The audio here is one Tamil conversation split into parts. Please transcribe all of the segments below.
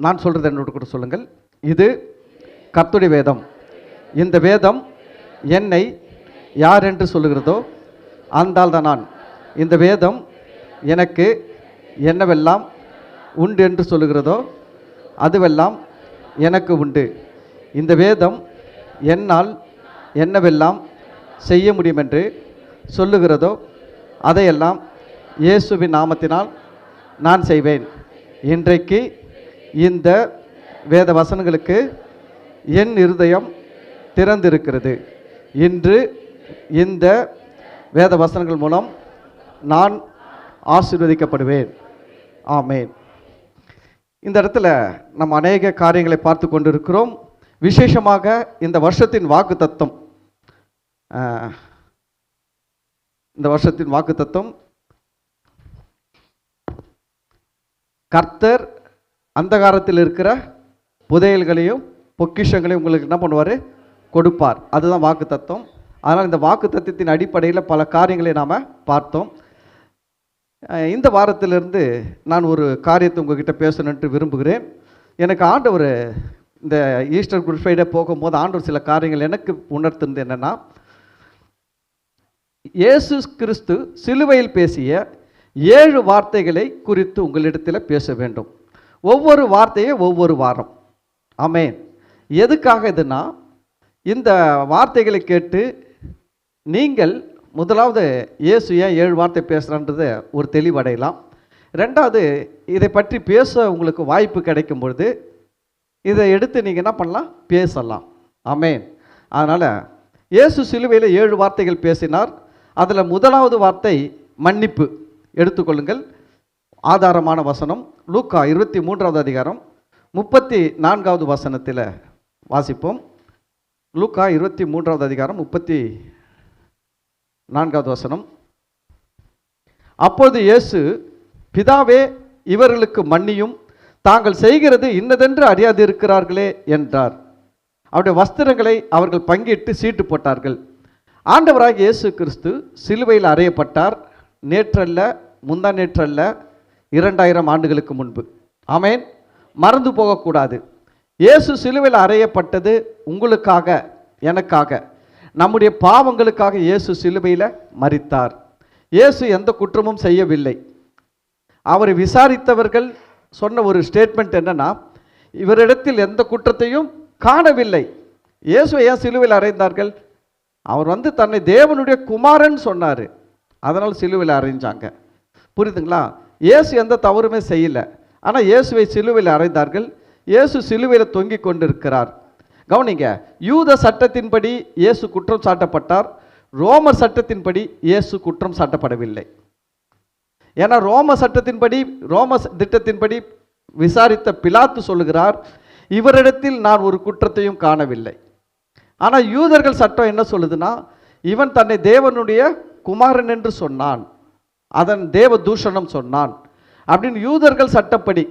நான் சொல்கிறது என்னோட கூட சொல்லுங்கள். இது கர்த்தருடைய வேதம். இந்த வேதம் என்னை யார் என்று சொல்லுகிறதோ அந்த ஆள் தான் நான். இந்த வேதம் எனக்கு என்னவெல்லாம் உண்டு என்று சொல்லுகிறதோ அதுவெல்லாம் எனக்கு உண்டு. இந்த வேதம் என்னால் என்னவெல்லாம் செய்ய முடியும் என்று சொல்லுகிறதோ அதையெல்லாம் இயேசுவின் நாமத்தினால் நான் செய்வேன். இன்றைக்கு இந்த வேத வசனங்களுக்கு என் இருதயம் திறந்திருக்கிறது. இன்று இந்த வேத வசனங்கள் மூலம் நான் ஆசீர்வதிக்கப்படுவேன். ஆமேன். இந்த இடத்துல நம்ம அநேக காரியங்களை பார்த்து கொண்டிருக்கிறோம். விசேஷமாக இந்த வருஷத்தின் வாக்குத்தத்தம், இந்த வருஷத்தின் வாக்குத்தத்தம், கர்த்தர் அந்தகாரத்தில் இருக்கிற புதையல்களையும் பொக்கிஷங்களையும் உங்களுக்கு என்ன பண்ணுவார்? கொடுப்பார். அதுதான் வாக்குத்தத்தம். அதனால் இந்த வாக்குத்தத்தத்தின் அடிப்படையில் பல காரியங்களை நாம் பார்த்தோம். இந்த வாரத்திலிருந்து நான் ஒரு காரியத்தை உங்ககிட்ட பேசணுன்ட்டு விரும்புகிறேன். எனக்கு ஆண்டவர் இந்த ஈஸ்டர் குட் ஃப்ரைடே போகும்போது ஆண்டவர் சில காரியங்கள் எனக்கு உணர்த்துனது என்னென்னா, இயேசு கிறிஸ்து சிலுவையில் பேசிய 7 வார்த்தைகளை குறித்து உங்களிடத்தில் பேச வேண்டும். ஒவ்வொரு வார்த்தையை ஒவ்வொரு வாரம். ஆமென். எதுக்காக இதுனா, இந்த வார்த்தைகளை கேட்டு நீங்கள் முதலாவது இயேசு ஏன் 7 வார்த்தை பேசுகிறான்றதை ஒரு தெளிவடையலாம். ரெண்டாவது, இதை பற்றி பேச உங்களுக்கு வாய்ப்பு கிடைக்கும் பொழுது இதை எடுத்து நீங்கள் என்ன பண்ணலாம்? பேசலாம். ஆமென். அதனால் இயேசு சிலுவையில் 7 வார்த்தைகள் பேசினார். அதில் முதலாவது வார்த்தை மன்னிப்பு. எடுத்துக்கொள்ளுங்கள். ஆதாரமான வசனம் லூக்கா 23வது அதிகாரம் 34வது வசனத்தில் வாசிப்போம். லூக்கா 23வது அதிகாரம் 34வது வசனம். அப்போது இயேசு, பிதாவே, இவர்களுக்கு மன்னியும், தாங்கள் செய்கிறது இன்னதென்று அறியாதிருக்கிறார்களே என்றார். அவருடைய வஸ்திரங்களை அவர்கள் பங்கிட்டு சீட்டு போட்டார்கள். ஆண்டவராக இயேசு கிறிஸ்து சிலுவையில் அறையப்பட்டார். நேற்றல்ல, முந்தா நேற்றல்ல, 2000 ஆண்டுகளுக்கு முன்பு. ஆமென். மறந்து போகக்கூடாது. இயேசு சிலுவையில் அறையப்பட்டது உங்களுக்காக, எனக்காக, நம்முடைய பாவங்களுக்காக இயேசு சிலுவையில் மரித்தார். இயேசு எந்த குற்றமும் செய்யவில்லை. அவரை விசாரித்தவர்கள் சொன்ன ஒரு ஸ்டேட்மெண்ட் என்னன்னா, இவரிடத்தில் எந்த குற்றத்தையும் காணவில்லை. இயேசுவை ஏன் சிலுவையில் அறைந்தார்கள்? அவர் தன்னை தேவனுடைய குமாரன் சொன்னார். அதனால் சிலுவையில் அறைஞ்சாங்க. புரியுதுங்களா? இயேசு எந்த தவறுமே செய்யலை. ஆனால் இயேசுவை சிலுவையில் அறைந்தார்கள். இயேசு சிலுவையில் தொங்கி கொண்டிருக்கிறார். கவனிங்க, யூத சட்டத்தின்படி இயேசு குற்றம் சாட்டப்பட்டார். ரோமர் சட்டத்தின்படி இயேசு குற்றம் சாட்டப்படவில்லை. ஏன்னா ரோம சட்டத்தின்படி, ரோம திட்டத்தின்படி விசாரித்த பிலாத்து சொல்லுகிறார், இவரிடத்தில் நான் ஒரு குற்றத்தையும் காணவில்லை. ஆனால் யூதர்கள் சட்டம் என்ன சொல்லுதுன்னா, இவன் தன்னை தேவனுடைய குமாரன் என்று சொன்னான், அதன் தேவ தூஷணம் சொன்னான் அப்படின்னு யூதர்கள் சட்டப்படி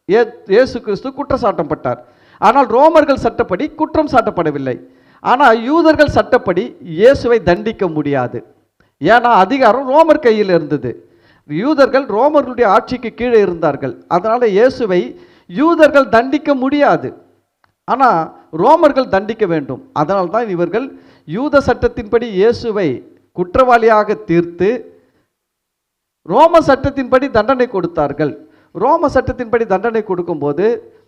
இயேசு கிறிஸ்து குற்றம் சாட்டப்பட்டார். ஆனால் ரோமர்கள் சட்டப்படி குற்றம் சாட்டப்படவில்லை. ஆனால் யூதர்கள் சட்டப்படி இயேசுவை தண்டிக்க முடியாது. ஏன்னா அதிகாரம் ரோமர் கையில் இருந்தது. யூதர்கள் ரோமர்களுடைய ஆட்சிக்கு கீழே இருந்தார்கள். அதனால் இயேசுவை யூதர்கள் தண்டிக்க முடியாது. ஆனால் ரோமர்கள் தண்டிக்க வேண்டும். அதனால் தான் இவர்கள் யூத சட்டத்தின்படி இயேசுவை குற்றவாளியாக தீர்த்து ரோம சட்டத்தின்படி தண்டனை கொடுத்தார்கள். ரோம சட்டத்தின்படி தண்டனை கொடுக்கும்போது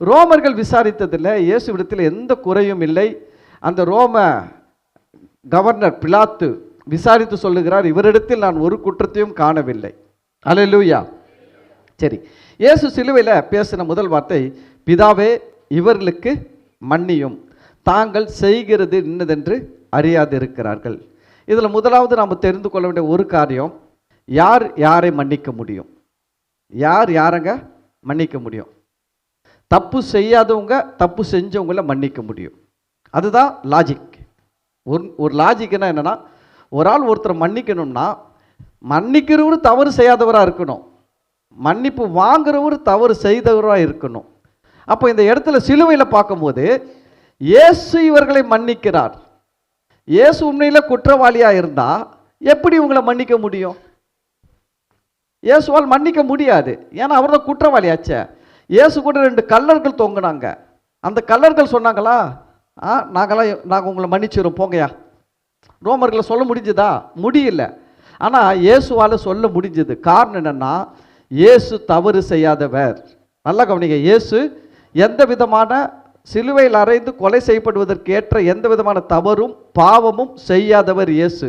ரோமர்கள் விசாரித்ததில்லை, இயேசுவிடத்தில் எந்த குறையும் இல்லை. அந்த ரோம கவர்னர் பிலாத்து விசாரித்து சொல்லுகிறார், இவரிடத்தில் நான் ஒரு குற்றத்தையும் காணவில்லை. அல்லேலூயா. சரி, இயேசு சிலுவையில் பேசின முதல் வார்த்தை, பிதாவே, இவர்களுக்கு மன்னியும், தாங்கள் செய்கிறது இன்னதென்று அறியாதிருக்கிறார்கள். இதில் முதலாவது நாம் தெரிந்து கொள்ள வேண்டிய ஒரு காரியம், யார் யாரை மன்னிக்க முடியும்? யார் யாரங்க மன்னிக்க முடியும்? தப்பு செய்யாதவங்க தப்பு செஞ்சவங்கள மன்னிக்க முடியும். அதுதான் லாஜிக். ஒரு லாஜிக்னா என்னன்னா, ஒரு ஆள் ஒருத்தரை மன்னிக்கணும்னா மன்னிக்கிறவர் தவறு செய்யாதவராக இருக்கணும், மன்னிப்பு வாங்குறவர் தவறு செய்தவராக இருக்கணும். அப்போ இந்த இடத்துல சிலுவையில் பார்க்கும்போது இயேசு இவர்களை மன்னிக்கிறார். இயேசு உண்மையில் குற்றவாளியாக இருந்தால் எப்படி இவங்களை மன்னிக்க முடியும்? இயேசுவால் மன்னிக்க முடியாது. ஏன்னா அவர் தான் குற்றவாளியாச்சே. இயேசு கூட 2 கள்ளர்கள் தொங்குனாங்க. அந்த கள்ளர்கள் சொன்னாங்களா, நாங்கள் உங்களை மன்னிச்சிடும் போங்கயா. ரோமர்களை சொல்ல முடிஞ்சதா? முடியல. ஆனால் இயேசுவால் சொல்ல முடிஞ்சது. காரணம் என்னன்னா, இயேசு தவறு செய்யாதவர். நல்லா கவனிங்க, இயேசு எந்த விதமான சிலுவையில் அறைந்து கொலை செய்யப்படுவதற்கு ஏற்ற எந்த விதமான தவறும் பாவமும் செய்யாதவர் இயேசு.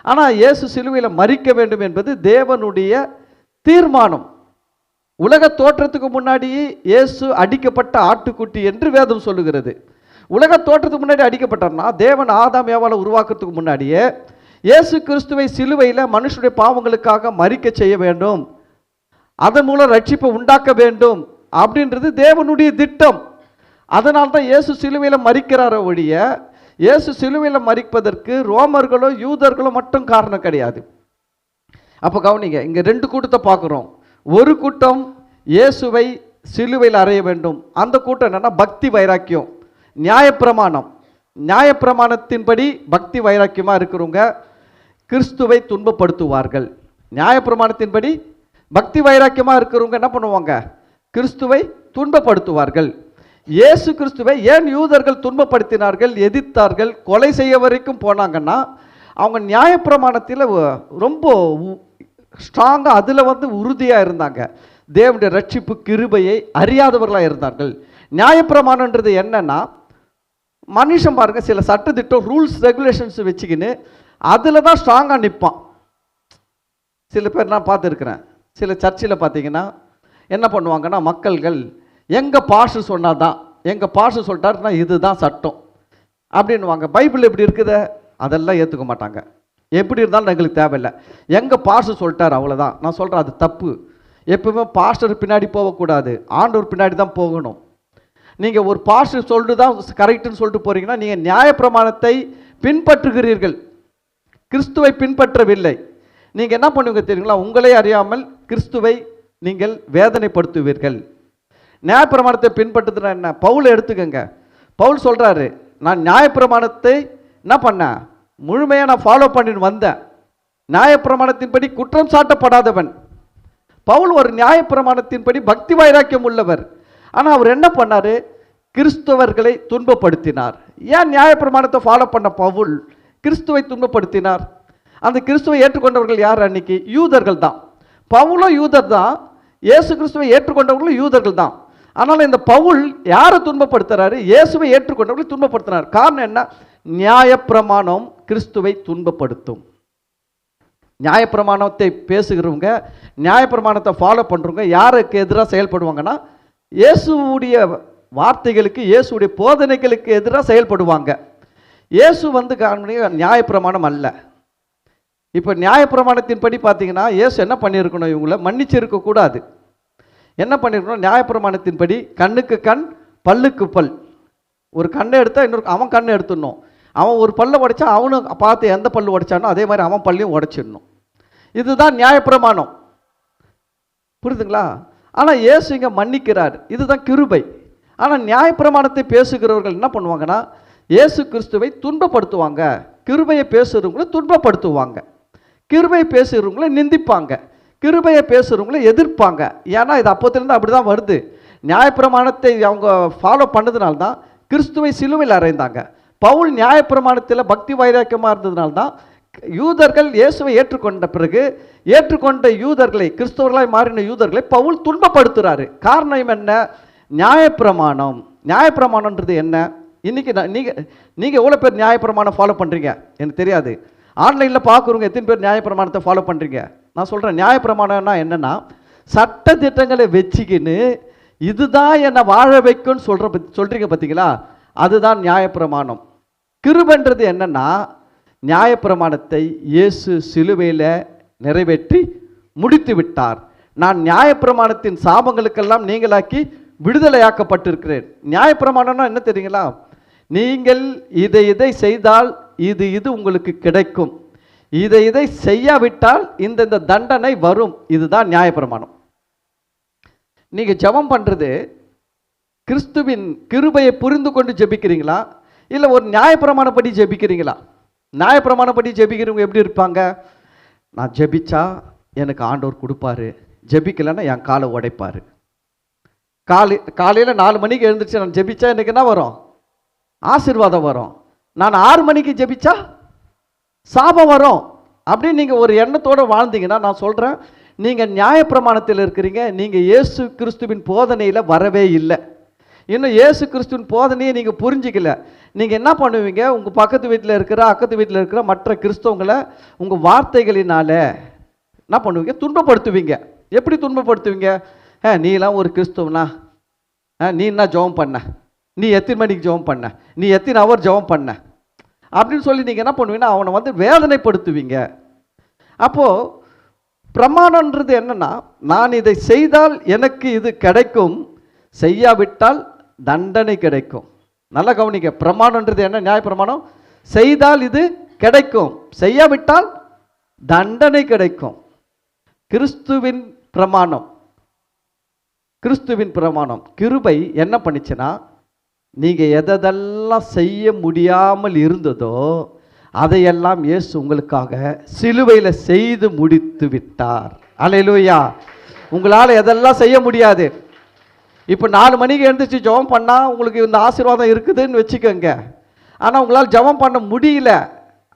ஆனால் இயேசு சிலுவையில் மரிக்க வேண்டும் என்பது தேவனுடைய தீர்மானம். உலக தோற்றத்துக்கு முன்னாடியே இயேசு அடிக்கப்பட்ட ஆட்டுக்குட்டி என்று வேதம் சொல்லுகிறது. உலக தோற்றத்துக்கு முன்னாடி அடிக்கப்பட்டார்னா, தேவன் ஆதாம் ஏவாளை உருவாக்குறதுக்கு முன்னாடியே இயேசு கிறிஸ்துவை சிலுவையில் மனுஷனுடைய பாவங்களுக்காக மரிக்க செய்ய வேண்டும், அதன் மூலம் ரட்சிப்பை உண்டாக்க வேண்டும் அப்படின்றது தேவனுடைய திட்டம். அதனால்தான் இயேசு சிலுவையில் மரிக்கிறார ஒழிய, இயேசு சிலுவையில் மரிப்பதற்கு ரோமர்களோ யூதர்களோ மட்டும் காரணம் கிடையாது. அப்போ கவனிங்க, இங்கே 2 கூட்டத்தை பார்க்குறோம். ஒரு கூட்டம் இயேசுவை சிலுவையில் அறைய வேண்டும். அந்த கூட்டம் என்னன்னா பக்தி வைராக்கியம், நியாயப்பிரமாணம். நியாயப்பிரமாணத்தின்படி பக்தி வைராக்கியமாக இருக்கிறவங்க கிறிஸ்துவை துன்பப்படுத்துவார்கள். நியாயப்பிரமாணத்தின்படி பக்தி வைராக்கியமாக இருக்கிறவங்க என்ன பண்ணுவாங்க? கிறிஸ்துவை துன்பப்படுத்துவார்கள். இயேசு கிறிஸ்துவை ஏன் யூதர்கள் துன்பப்படுத்தினார்கள், எதிர்த்தார்கள், கொலை செய்ய வரைக்கும் போனாங்கன்னா, அவங்க நியாயப்பிரமாணத்தில் ரொம்ப ஸ்ட்ராங்காக அதில் உறுதியாக இருந்தாங்க. தேவனுடைய ரட்சிப்பு கிருபையை அறியாதவர்களாக இருந்தார்கள். நியாயப்பிரமாணன்றது என்னன்னா, மனுஷன் பாருங்க சில சட்டத்திட்டம் ரூல்ஸ் ரெகுலேஷன்ஸ் வச்சுக்கின்னு அதில் தான் ஸ்ட்ராங்காக நிற்பான். சில பேர் நான் பார்த்துருக்குறேன், சில சர்ச்சில் பார்த்தீங்கன்னா என்ன பண்ணுவாங்கன்னா, மக்கள்கள் எங்கள் பாஸ்டர் சொன்னால் தான், எங்கள் பாஸ்டர் சொல்லிட்டாருன்னா இதுதான் சட்டம் அப்படின்வாங்க. பைபிள் எப்படி இருக்குது அதெல்லாம் ஏற்றுக்க மாட்டாங்க. எப்படி இருந்தாலும் எங்களுக்கு தேவையில்லை, எங்கள் பாஸ்டர் சொல்லிட்டார் அவ்வளோதான். நான் சொல்கிறேன் அது தப்பு. எப்பவுமே பாஸ்டர் பின்னாடி போகக்கூடாது, ஆண்டவர் பின்னாடி தான் போகணும். நீங்கள் ஒரு பாஸ்டர் சொல்லிட்டு தான் கரெக்டுன்னு சொல்லிட்டு போகிறீங்கன்னா நீங்கள் நியாயப்பிரமாணத்தை பின்பற்றுகிறீர்கள், கிறிஸ்துவை பின்பற்றவில்லை. நீங்கள் என்ன பண்ணுவீங்க தெரியுங்களா? உங்களே அறியாமல் கிறிஸ்துவை நீங்கள் வேதனைப்படுத்துவீர்கள். நியாயப்பிரமாணத்தை பின்பற்றுதுன்னா என்ன? பவுல் எடுத்துக்கங்க. பவுல் சொல்கிறாரு, நான் நியாயப்பிரமாணத்தை என்ன பண்ணேன், முழுமையாக நான் ஃபாலோ பண்ணிட்டு வந்தேன். நியாயப்பிரமாணத்தின்படி குற்றம் சாட்டப்படாதவன் பவுல். ஒரு நியாயப்பிரமாணத்தின்படி பக்தி வைராக்கியம் உள்ளவர். ஆனால் அவர் என்ன பண்ணார்? கிறிஸ்தவர்களை துன்பப்படுத்தினார். ஏன் நியாயப்பிரமாணத்தை ஃபாலோ பண்ண பவுல் கிறிஸ்துவை துன்பப்படுத்தினார்? அந்த கிறிஸ்துவை ஏற்றுக்கொண்டவர்கள் யார்? அன்னைக்கு யூதர்கள் தான். பவுலும் யூதர் தான், இயேசு கிறிஸ்துவை ஏற்றுக்கொண்டவர்களும் யூதர்கள் தான். ஆனால் இந்த பவுல் யாரை துன்பப்படுத்துறாரு? இயேசுவை ஏற்றுக்கொண்டவர்களை துன்பப்படுத்தினார். காரணம் என்ன? நியாயப்பிரமாணம் கிறிஸ்துவை துன்பப்படுத்தும். நியாயப்பிரமாணத்தை பேசுகிறவங்க, நியாயப்பிரமாணத்தை ஃபாலோ பண்ணுறவங்க யாருக்கு எதிராக செயல்படுவாங்கன்னா, இயேசுடைய வார்த்தைகளுக்கு, இயேசுடைய போதனைகளுக்கு எதிராக செயல்படுவாங்க. இயேசு நியாயப்பிரமாணம் அல்ல. இப்போ நியாயப்பிரமாணத்தின்படி பார்த்தீங்கன்னா இயேசு என்ன பண்ணியிருக்கணும்? இவங்கள மன்னிச்சிருக்கக்கூடாது. என்ன பண்ணியிருக்கணும்? நியாயப்பிரமாணத்தின்படி கண்ணுக்கு கண் பல்லுக்கு பல். ஒரு கண்ணை எடுத்தால் இன்னொரு அவன் கண்ணை எடுத்துடணும். அவன் ஒரு பல்லை உடைச்சா அவனு பார்த்து எந்த பல்லு உடைச்சானோ அதே மாதிரி அவன் பல்லையும் உடைச்சிடணும். இதுதான் நியாயப்பிரமாணம். புரியுதுங்களா? ஆனால் இயேசு இங்கே மன்னிக்கிறார். இதுதான் கிருபை. ஆனால் நியாயப்பிரமாணத்தை பேசுகிறவர்கள் என்ன பண்ணுவாங்கன்னா, இயேசு கிறிஸ்துவை துன்பப்படுத்துவாங்க. கிருபையை பேசுகிறவங்களை துன்பப்படுத்துவாங்க, கிருபையை பேசுகிறவங்களை நிந்திப்பாங்க, கிருபையை பேசுகிறவங்களை எதிர்ப்பாங்க. ஏன்னா இது அப்போத்திலேருந்து அப்படி தான் வருது. நியாயப்பிரமாணத்தை அவங்க ஃபாலோ பண்ணதுனால்தான் கிறிஸ்துவை சிலுவையில் அறைந்தாங்க. பவுல் நியாயப்பிரமாணத்தில் பக்தி வைராக்கியமாக இருந்ததுனால்தான் யூதர்கள் இயேசுவை ஏற்றுக்கொண்ட பிறகு ஏற்றுக்கொண்ட யூதர்களை, கிறிஸ்தவர்களாய் மாறின யூதர்களை பவுல் துன்பப்படுத்துகிறாரு. காரணம் என்ன? நியாயப்பிரமாணம். நியாயப்பிரமாணன்றது என்ன? இன்னைக்கு நீங்கள் எவ்வளோ பேர் நியாயப்பிரமாணம் ஃபாலோ பண்ணுறீங்க எனக்கு தெரியாது. ஆன்லைனில் பார்க்குறவங்க எத்தனை பேர் நியாயப்பிரமாணத்தை ஃபாலோ பண்ணுறீங்க? நான் சொல்கிறேன், நியாயப்பிரமாணம்னா என்னென்னா, சட்ட திட்டங்களை வச்சுக்கின்னு இதுதான் என்னை வாழ வைக்கும்னு சொல்கிறீங்க பார்த்தீங்களா, அதுதான் நியாயப்பிரமாணம். கிருபைன்றது என்னென்னா, நியாயப்பிரமாணத்தை இயேசு சிலுவையில் நிறைவேற்றி முடித்து விட்டார். நான் நியாயப்பிரமாணத்தின் சாபங்களுக்கெல்லாம் நீங்களாக்கி விடுதலையாக்கப்பட்டிருக்கிறேன். நியாயப்பிரமாணம்னா என்ன தெரியுங்களா? நீங்கள் இதை செய்தால் இது உங்களுக்கு கிடைக்கும், இதை செய்யாவிட்டால் இந்த தண்டனை வரும். இதுதான் நியாயப்பிரமாணம். நீங்க ஜெபம் பண்றது கிறிஸ்துவின் கிருபையை புரிந்து கொண்டு ஜெபிக்கிறீங்களா, இல்லை ஒரு நியாயப்பிரமாணப்படி ஜெபிக்கிறீங்களா? நியாயப்பிரமாணப்படி ஜெபிக்கிறவங்க எப்படி இருப்பாங்க? நான் ஜெபிச்சா எனக்கு ஆண்டவர் கொடுப்பாரு, ஜெபிக்கலைன்னா என் காலை உடைப்பாரு. காலையில் 4 மணிக்கு எழுந்திரிச்சு நான் ஜெபிச்சா எனக்கு என்ன வரும்? ஆசீர்வாதம் வரும். நான் 6 மணிக்கு ஜெபிச்சா சாபம் வரும். அப்படின்னு நீங்கள் ஒரு எண்ணத்தோடு வாழ்ந்தீங்கன்னா நான் சொல்கிறேன், நீங்கள் நியாயப்பிரமாணத்தில் இருக்கிறீங்க. நீங்கள் இயேசு கிறிஸ்துவின் போதனையில் வரவே இல்லை. இன்னும் இயேசு கிறிஸ்துவின் போதனையை நீங்கள் புரிஞ்சிக்கல. நீங்கள் என்ன பண்ணுவீங்க? உங்கள் பக்கத்து வீட்டில் இருக்கிற அக்கத்து வீட்டில் இருக்கிற மற்ற கிறிஸ்தவங்களை உங்கள் வார்த்தைகளினால என்ன பண்ணுவீங்க? துன்பப்படுத்துவீங்க. எப்படி துன்பப்படுத்துவீங்க? நீலாம் ஒரு கிறிஸ்தவனா? நீ என்ன ஜெபம் பண்ண? நீ எத்தனை மணிக்கு ஜெபம் பண்ண? நீ எத்தனை ஹவர் ஜெபம் பண்ண? அப்படின்னு சொல்லி நீங்கள் என்ன பண்ணுவீங்கன்னா அவனை வந்து வேதனைப்படுத்துவீங்க. அப்போது பிரமாணன்றது என்னன்னா, நான் இதை செய்தால் எனக்கு இது கிடைக்கும், செய்யாவிட்டால் தண்டனை கிடைக்கும். நல்லா கவனிக்க. பிரமாணன்றது என்ன? நியாய பிரமாணம். செய்தால் இது கிடைக்கும், செய்யாவிட்டால் தண்டனை கிடைக்கும். கிறிஸ்துவின் பிரமாணம், கிறிஸ்துவின் பிரமாணம் கிருபை என்ன பண்ணிச்சுன்னா, நீங்கள் எதெல்லாம் செய்ய முடியாமல் இருந்ததோ அதையெல்லாம் இயேசு உங்களுக்காக சிலுவையில் செய்து முடித்து விட்டார். அல்லேலூயா. உங்களால் எதெல்லாம் செய்ய முடியாது. இப்போ 4 மணிக்கு எழுந்திரிச்சு ஜெபம் பண்ணால் உங்களுக்கு இந்த ஆசீர்வாதம் இருக்குதுன்னு வச்சுக்கோங்க. ஆனால் உங்களால் ஜெபம் பண்ண முடியல.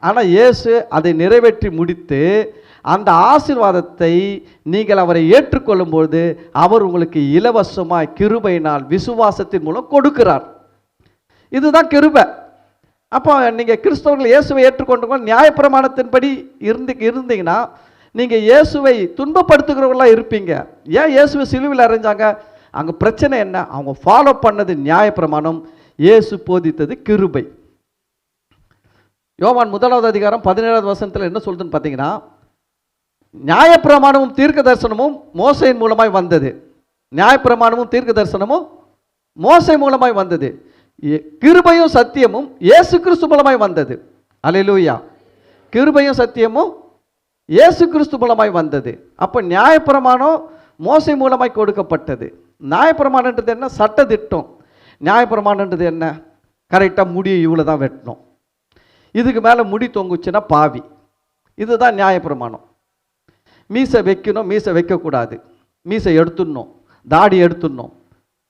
ஆனால் இயேசு அதை நிறைவேற்றி முடித்து அந்த ஆசீர்வாதத்தை நீங்கள் அவரை ஏற்றுக்கொள்ளும்போது அவர் உங்களுக்கு இலவசமாய் கிருபையினால் விசுவாசத்தின் மூலம் கொடுக்கிறார். இதுதான் கிருபை. அப்போ நீங்கள் கிறிஸ்தவர்கள் இயேசுவை ஏற்றுக்கொண்டு நியாயப்பிரமாணத்தின்படி இருந்தீங்கன்னா நீங்கள் இயேசுவை துன்பப்படுத்துகிறவர்களாக இருப்பீங்க. ஏன் இயேசுவை சிலுவையில் அறைஞ்சாங்க? அங்கே பிரச்சனை என்ன? அவங்க ஃபாலோ பண்ணது நியாயப்பிரமாணம், இயேசு போதித்தது கிருபை. யோவான் 1வது அதிகாரம் 17வது வசனத்தில் என்ன சொல்றதுன்னு பார்த்தீங்கன்னா, நியாயப்பிரமாணமும் தீர்க்க தரிசனமும் மோசையின் மூலமாய் வந்தது. நியாயப்பிரமாணமும் தீர்க்க தரிசனமும் மோசை மூலமாய் வந்தது. கிருபையும் சத்தியமும் இயேசு கிறிஸ்து மூலமாய் வந்தது. அல்லேலூயா. கிருபையும் சத்தியமும் இயேசு கிறிஸ்து மூலமாய் வந்தது. அப்போ நியாயப்பிரமாணம் மோசை மூலமாய் கொடுக்கப்பட்டது. நியாயப்பிரமாணன்றது என்ன? சட்டதிட்டம். நியாயப்பிரமாணன்றது என்ன? கரெக்டாக முடியை இவ்வளோ தான் வெட்டணும், இதுக்கு மேலே முடி தொங்குச்சுன்னா பாவி. இதுதான் நியாயப்பிரமாணம். மீசை வைக்கணும், மீசை வைக்கக்கூடாது, மீசை எடுத்துடணும், தாடி எடுத்துடணும்.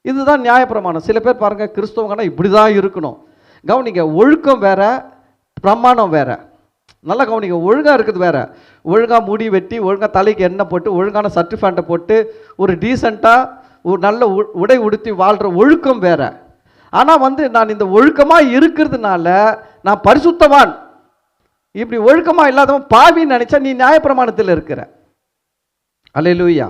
இதுதான் நியாயப்பிரமாணம். சில பேர் பாருங்கள், கிறிஸ்தவங்கன்னா இப்படி தான் இருக்கணும். கவனிங்க, ஒழுக்கம் வேற, பிரமாணம் வேற. நல்லா கவனிங்க. ஒழுங்காக இருக்குது வேற. ஒழுங்காக முடி வெட்டி, ஒழுங்காக தலைக்கு எண்ணெய் போட்டு, ஒழுங்கான சர்ட் ஃபேண்ட்டை போட்டு, ஒரு டீசெண்டாக ஒரு நல்ல உடை உடுத்தி வாழ்கிற ஒழுக்கம் வேற. ஆனால் வந்து நான் இந்த ஒழுக்கமாக இருக்கிறதுனால நான் பரிசுத்தவான், இப்படி ஒழுக்கமாக இல்லாதவன் பாவின்னு நினச்சா நீ நியாயப்பிரமாணத்தில் இருக்கிற. அல்லேலூயா.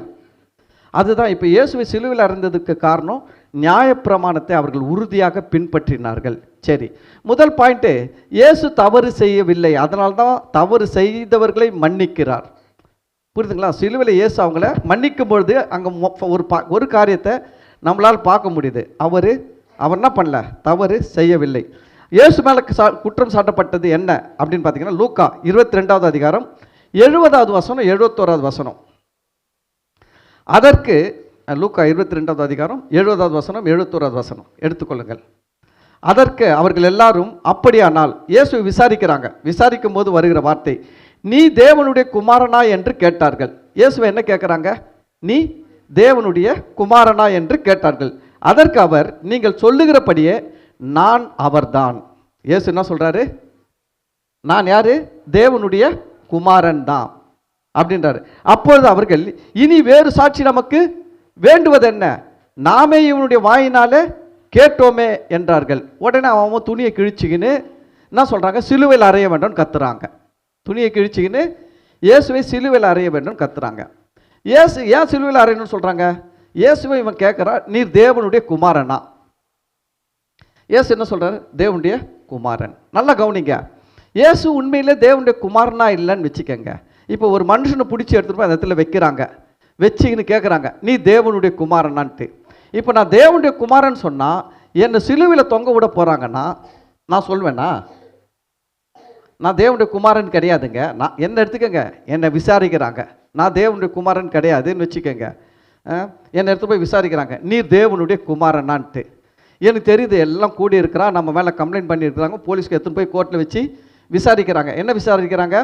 அதுதான் இப்போ இயேசுவை சிலுவையில் அறைந்ததுக்கு காரணம், நியாயப்பிரமாணத்தை அவர்கள் உறுதியாக பின்பற்றினார்கள். சரி, முதல் பாயிண்ட்டு, இயேசு தவறு செய்யவில்லை, அதனால்தான் தவறு செய்தவர்களை மன்னிக்கிறார். புரியுதுங்களா? சிலுவையில் இயேசு அவங்கள மன்னிக்கும் பொழுது அங்கே ஒரு காரியத்தை நம்மளால் பார்க்க முடியுது. அவர் என்ன பண்ணல? தவறு செய்யவில்லை. இயேசு மேலே குற்றம் சாட்டப்பட்டது என்ன அப்படின்னு பார்த்தீங்கன்னா, லூக்கா 22வது அதிகாரம் 70வது வசனம் 71வது வசனம். அதற்கு லூக்கா 22வது அதிகாரம் 70வது வசனம் 71வது வசனம் எடுத்துக்கொள்ளுங்கள். அதற்கு அவர்கள் எல்லாரும் அப்படியானால், இயேசு விசாரிக்கிறாங்க. விசாரிக்கும் போது வருகிற வார்த்தை, நீ தேவனுடைய குமாரனா என்று கேட்டார்கள். இயேசுவை என்ன கேட்குறாங்க? நீ தேவனுடைய குமாரனா என்று கேட்டார்கள். அதற்கு அவர், நீங்கள் சொல்லுகிறபடியே நான் அவர்தான். இயேசு என்ன சொல்றாரு? நான் யாரு? தேவனுடைய குமாரன் தான் அப்படின்றாரு. அப்பொழுது அவர்கள், இனி வேறு சாட்சி நமக்கு வேண்டுவது என்ன? நாமே இவனுடைய வாயினாலே கேட்டோமே என்றார்கள். உடனே அவன் துணியை கிழிச்சிக்கின்னு என்ன சொல்றாங்க? சிலுவையில் அறைய வேண்டும் கத்துறாங்க. துணியை கிழிச்சிக்கின்னு இயேசுவை சிலுவையில் அறைய வேண்டும் கத்துறாங்க. இயேசு ஏன் சிலுவையில் அறையணும்னு சொல்றாங்க? இயேசுவை இவன் கேட்குறா, நீர் தேவனுடைய குமாரனா? இயேசு என்ன சொல்றாரு? தேவனுடைய குமாரன். நல்லா கவனிங்க. இயேசு உண்மையிலே தேவனுடைய குமாரனா இல்லைன்னு வச்சுக்கோங்க. இப்போ ஒரு மனுஷனை பிடிச்சி எடுத்துட்டு போய் அந்த இடத்துல வைக்கிறாங்க, வச்சுக்கின்னு கேட்குறாங்க, நீ தேவனுடைய குமாரனான்ட்டு. இப்போ நான் தேவனுடைய குமாரன் சொன்னால் என்னை சிலுவையில் தொங்க விட போகிறாங்கன்னா நான் சொல்வேன்னா நான் தேவனுடைய குமாரன் கிடையாதுங்க? நான் என்ன எடுத்துக்கங்க, என்னை விசாரிக்கிறாங்க, நான் தேவனுடைய குமாரன் கிடையாதுன்னு வச்சுக்கோங்க. என்னை எடுத்து போய் விசாரிக்கிறாங்க, நீ தேவனுடைய குமாரனான்ட்டு. எனக்கு தெரியுது எல்லாம் கூடி இருக்கிறான், நம்ம மேலே கம்ப்ளைண்ட் பண்ணியிருக்கிறாங்க, போலீஸ்க்கு எடுத்துன்னு போய் கோர்ட்டில் வச்சு விசாரிக்கிறாங்க. என்ன விசாரிக்கிறாங்க?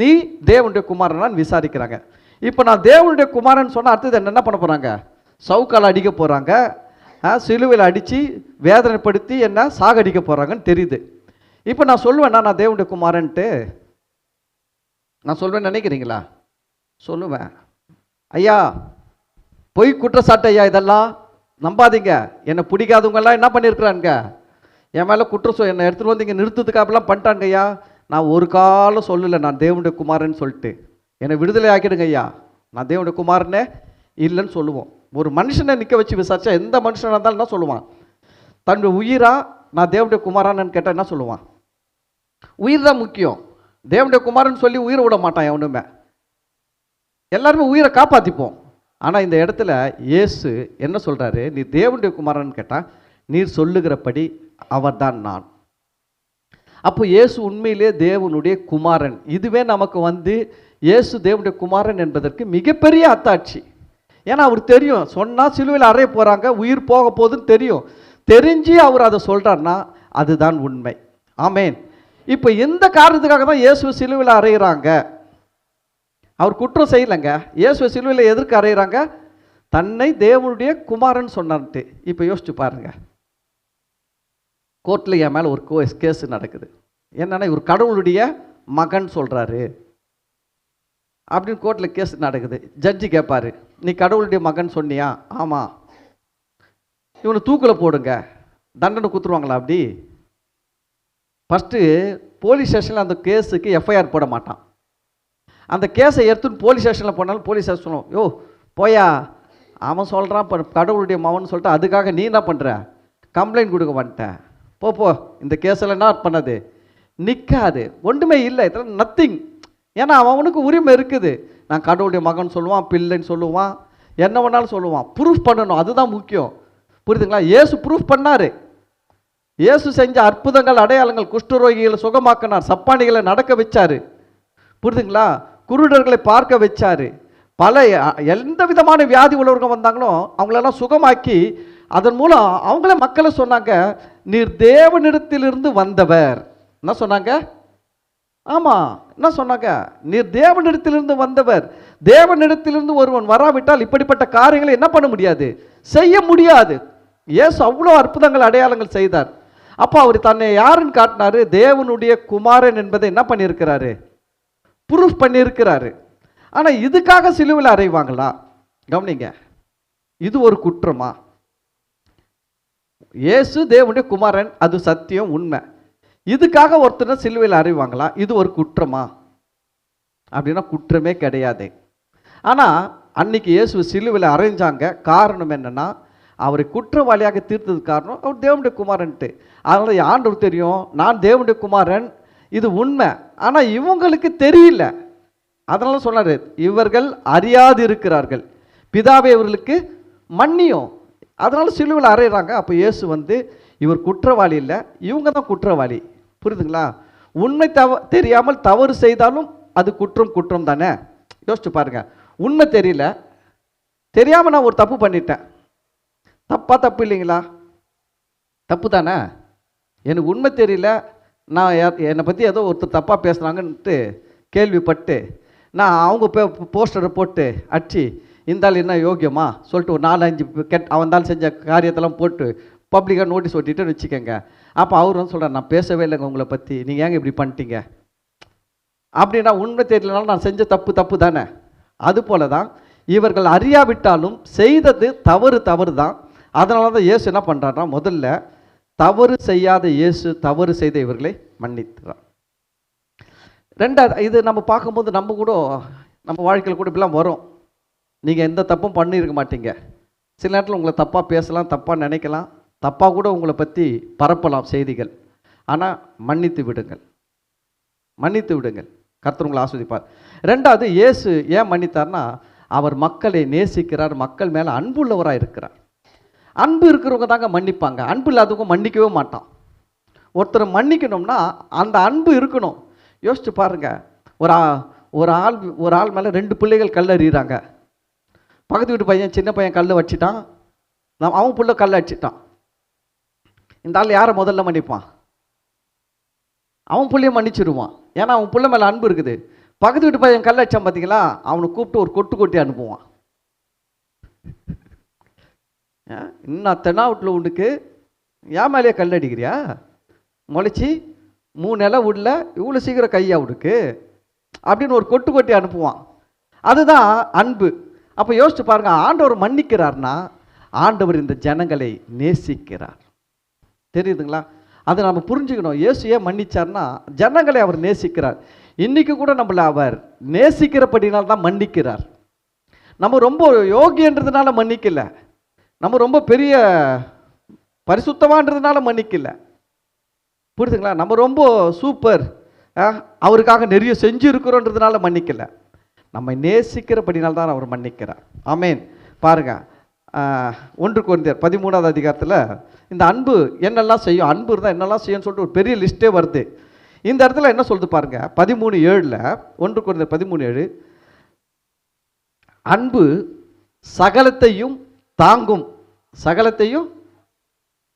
நீ தேவனுடைய குமாரனான்னு விசாரிக்கிறாங்க. இப்போ நான் தேவனுடைய குமாரன் சொன்னால் அடுத்தது என்ன பண்ண போகிறாங்க? சவுக்கால் அடிக்க போகிறாங்க. சிலுவையில் அடித்து வேதனைப்படுத்தி என்ன சாகடிக்க போகிறாங்கன்னு தெரியுது. இப்போ நான் சொல்லுவேன்னா நான் தேவனுடைய குமாரன்ட்டு நான் சொல்வேன்னு நினைக்கிறீங்களா? சொல்லுவேன். ஐயா பொய் குற்றச்சாட்டு ஐயா, இதெல்லாம் நம்பாதீங்க. என்னை பிடிக்காதவங்கெல்லாம் என்ன பண்ணியிருக்கிறாங்க, என் மேலே குற்றம் என்னை எடுத்துகிட்டு வந்து இங்கே நிறுத்ததுக்காகலாம் பண்ணிட்டாங்க ஐயா. நான் ஒரு காலம் சொல்லலை நான் தேவனுடைய குமாரன்னு சொல்லிட்டு. என்னை விடுதலை ஆக்கிடுங்க ஐயா, நான் தேவனுடைய குமாரனே இல்லைன்னு சொல்லுவோம். ஒரு மனுஷனை நிற்க வச்சு விசாரிச்சா எந்த மனுஷனாக இருந்தாலும் என்ன சொல்லுவான்? தன்னுடைய உயிரா நான் தேவனுடைய குமாரானன்னு கேட்டால் என்ன சொல்லுவான்? உயிர் தான் முக்கியம். தேவனுடைய குமாரன் சொல்லி உயிரை விட மாட்டான் எவனுமே. எல்லாருமே உயிரை காப்பாற்றிப்போம். ஆனால் இந்த இடத்துல இயேசு என்ன சொல்கிறாரு? நீ தேவனுடைய குமாரன் கேட்டால் நீர் சொல்லுகிறபடி அவர் தான் நான். அப்போ இயேசு உண்மையிலே தேவனுடைய குமாரன். இதுவே நமக்கு இயேசு தேவனுடைய குமாரன் என்பதற்கு மிகப்பெரிய அத்தாட்சி. ஏன்னா அவர் தெரியும், சொன்னால் சிலுவையில் அறைய போகிறாங்க, உயிர் போக போகுதுன்னு தெரியும். தெரிஞ்சு அவர் அதை சொல்கிறார்னா அதுதான் உண்மை. ஆமேன். இப்போ எந்த காரணத்துக்காக தான் இயேசு சிலுவையில் அறையிறாங்க? அவர் குற்றம் செய்யலைங்க. இயேசு சிலுவையில் எதற்கு அறையிறாங்க? தன்னை தேவனுடைய குமாரன் சொன்னான்ட்டு. இப்போ யோசிச்சு பாருங்க, கோர்ட்டில் என் மேலே ஒரு கேஸ் நடக்குது. என்னன்னா இவர் கடவுளுடைய மகன் சொல்கிறாரு அப்படின்னு கோர்ட்டில் கேஸ் நடக்குது. ஜட்ஜி கேட்பாரு, நீ கடவுளுடைய மகன் சொன்னியா? ஆமாம். இவனை தூக்கில் போடுங்க, தண்டனை கொடுத்துருவாங்களா? அப்படி ஃபஸ்ட்டு போலீஸ் ஸ்டேஷனில் அந்த கேஸுக்கு எஃப்ஐஆர் போட மாட்டான். அந்த கேஸை எடுத்துன்னு போலீஸ் ஸ்டேஷனில் போனாலும் போலீஸ் ஸ்டேஷன் சொல்லுவோம், யோ போயா அவன் சொல்கிறான் இப்போ கடவுளுடைய மகன் சொல்லிட்டு அதுக்காக நீ என்ன பண்ணுற, கம்ப்ளைண்ட் கொடுக்க வந்துட்டேன், போ இந்த கேஸில் என்ன பண்ணது நிற்காது, ஒன்றுமே இல்லை, இதெல்லாம் நத்திங். ஏன்னா அவனுக்கு உரிமை இருக்குது. நான் கடவுளுடைய மகன் சொல்லுவான், பிள்ளைன்னு சொல்லுவான், என்ன வேணாலும் சொல்லுவான். ப்ரூஃப் பண்ணணும், அதுதான் முக்கியம். புரியுதுங்களா? இயேசு ப்ரூஃப் பண்ணார். இயேசு செஞ்ச அற்புதங்கள் அடையாளங்கள், குஷ்டரோகிகளை சுகமாக்கினார், சப்பானிகளை நடக்க வச்சார். புரியுதுங்களா? குருடர்களை பார்க்க வச்சார். பல எந்த விதமான வியாதி உள்ளவர்கள் வந்தாங்களோ அவங்களெல்லாம் சுகமாக்கி அதன் மூலம் அவங்களே மக்களை சொன்னாங்க, நீர் தேவனிடத்திலிருந்து வந்தவர். என்ன சொன்னாங்க? ஆமாம், என்ன சொன்னாங்க? நீர் தேவனிடத்திலிருந்து வந்தவர். தேவனிடத்திலிருந்து ஒருவன் வராவிட்டால் இப்படிப்பட்ட காரியங்களை என்ன பண்ண முடியாது, செய்ய முடியாது. இயேசு அவ்வளோ அற்புதங்கள் அடையாளங்கள் செய்தார். அப்போ அவர் தன்னை யாருன்னு காட்டினாரு? தேவனுடைய குமாரன் என்பதை என்ன பண்ணியிருக்கிறாரு? ப்ரூஃப் பண்ணியிருக்கிறாரு. ஆனால் இதுக்காக சிலுவையில் அறைவாங்களா? கவனிங்க, இது ஒரு குற்றமா? இயேசு தேவனுடைய குமாரன், அது சத்தியம், உண்மை. இதுக்காக ஒருத்தனை சிலுவையில் அறைவாங்களா? இது ஒரு குற்றமா? அப்படின்னா குற்றமே கிடையாது. ஆனால் அன்னைக்கு இயேசு சிலுவையில் அறைஞ்சாங்க. காரணம் என்னன்னா, அவரை குற்றவாளியாக தீர்த்ததுக்கு காரணம் அவர் தேவனுடைய குமாரன்ட்டு. அதனால ஆண்டவர் தெரியும், நான் தேவனுடைய குமாரன், இது உண்மை. ஆனால் இவங்களுக்கு தெரியல. அதனால சொன்னார், இவர்கள் அறியாது இருக்கிறார்கள், பிதாவே இவர்களுக்கு மன்னியும். அதனால சிலுவையில் அறையிறாங்க. அப்போ இயேசு இவர் குற்றவாளி இல்லை, இவங்க தான் குற்றவாளி. புரியுதுங்களா? உண்மை தெரியாமல் தவறு செய்தாலும் அது குற்றம் தானே. யோசிச்சு பாருங்க, உண்மை தெரியல, தெரியாமல் நான் ஒரு தப்பு பண்ணிட்டேன், தப்பு இல்லைங்களா? தப்பு தானே. எனக்கு உண்மை தெரியல, நான் என்னை பற்றி ஏதோ ஒருத்தர் தப்பாக பேசுகிறாங்கன்ட்டு கேள்விப்பட்டு நான் அவங்க போஸ்டரை போட்டு அடிச்சு இந்தால் என்ன யோகியமா சொல்லிட்டு ஒரு 4-5 அவன் செஞ்ச காரியத்தெல்லாம் போட்டு பப்ளிக்காக நோட்டீஸ் ஒட்டிட்டு வச்சுக்கோங்க. அப்போ அவர் சொல்கிறார், நான் பேசவே இல்லைங்க உங்களை பற்றி, நீங்கள் ஏங்க இப்படி பண்ணிட்டீங்க அப்படின்னா உண்மை தெரியலனாலும் நான் செஞ்ச தப்பு தானே. அதுபோல தான் இவர்கள் அறியாவிட்டாலும் செய்தது தவறு தான். அதனால தான் இயேசு என்ன பண்ணுறாருன்னா, முதல்ல தவறு செய்யாத இயேசு தவறு செய்த இவர்களை மன்னித்துறார். ரெண்டாவது, இது நம்ம பார்க்கும்போது நம்ம வாழ்க்கையில் கூட இப்படிலாம் வரும். நீங்கள் எந்த தப்பும் பண்ணியிருக்க மாட்டீங்க. சில நேரத்தில் உங்களை தப்பாக பேசலாம், தப்பாக நினைக்கலாம், தப்பாக கூட உங்களை பற்றி பரப்பலாம் செய்திகள். ஆனால் மன்னித்து விடுங்கள். கர்த்தர் உங்களை ஆஸ்வதிப்பார். ரெண்டாவது, இயேசு ஏன் மன்னித்தார்னா, அவர் மக்களை நேசிக்கிறார், மக்கள் மேலே அன்புள்ளவராக இருக்கிறார். அன்பு இருக்கிறவங்க தாங்க மன்னிப்பாங்க, அன்பு இல்லாதவங்க மன்னிக்கவே மாட்டான். ஒருத்தரை மன்னிக்கணும்னா அந்த அன்பு இருக்கணும். யோசிச்சு பாருங்க, ஒரு ஆள் மேலே 2 பிள்ளைகள் கல் அறிகிறாங்க. பக்கத்து வீட்டு பையன், சின்ன பையன் கல் வச்சுட்டான், அவன் பிள்ளை கல் அடிச்சிட்டான். இந்த ஆள் யாரை முதல்ல மன்னிப்பான்? அவன் பிள்ளைய மன்னிச்சிடுவான், ஏன்னா அவன் பிள்ளை மேலே அன்பு இருக்குது. பக்கத்து வீட்டு பையன் கல் அடிச்சான் பார்த்தீங்களா, அவனை கூப்பிட்டு ஒரு கொட்டு கொட்டி அனுப்புவான். இன்னும் தென்னாவுட்டில் உனக்கு ஏன் மேலேயே கல் அடிக்கிறியா? முளைச்சி 3 இலை உள்ள இவ்வளோ சீக்கிரம் கையா உனக்கு அப்படின்னு ஒரு கொட்டு கொட்டி அனுப்புவான். அதுதான் அன்பு. அப்போ யோசிச்சு பாருங்க, ஆண்டவர் மன்னிக்கிறார்னா ஆண்டவர் இந்த ஜனங்களை நேசிக்கிறார். தெரியுதுங்களா? அதை நம்ம புரிஞ்சுக்கணும். இயேசு ஏன் மன்னிச்சார்னா ஜனங்களை அவர் நேசிக்கிறார். இன்னைக்கு கூட நம்மளை அவர் நேசிக்கிறபடினால தான் மன்னிக்கிறார். நம்ம ரொம்ப யோகியன்றதுனால மன்னிக்கல, நம்ம ரொம்ப பெரிய பரிசுத்தமான்றதுனால மன்னிக்கல. புரியுதுங்களா? நம்ம ரொம்ப சூப்பர், அவருக்காக நிறைய செஞ்சு இருக்கிறோன்றதுனால மன்னிக்கல, நம்ம நேசிக்கிறபடினால தான் அவர் மன்னிக்கிறார். ஆமேன். பாருங்க, 1 கொரிந்தியர் 13வது அதிகாரத்தில் இந்த அன்பு என்னெல்லாம் செய்யும், அன்பு இருந்தால் என்னெல்லாம் செய்யும்னு சொல்லிட்டு ஒரு பெரிய லிஸ்ட்டே வருது. இந்த இடத்துல என்ன சொல்லுது பாருங்க, 13:7, 1 கொரிந்தியர் 13:7, அன்பு சகலத்தையும் தாங்கும். சகலத்தையும்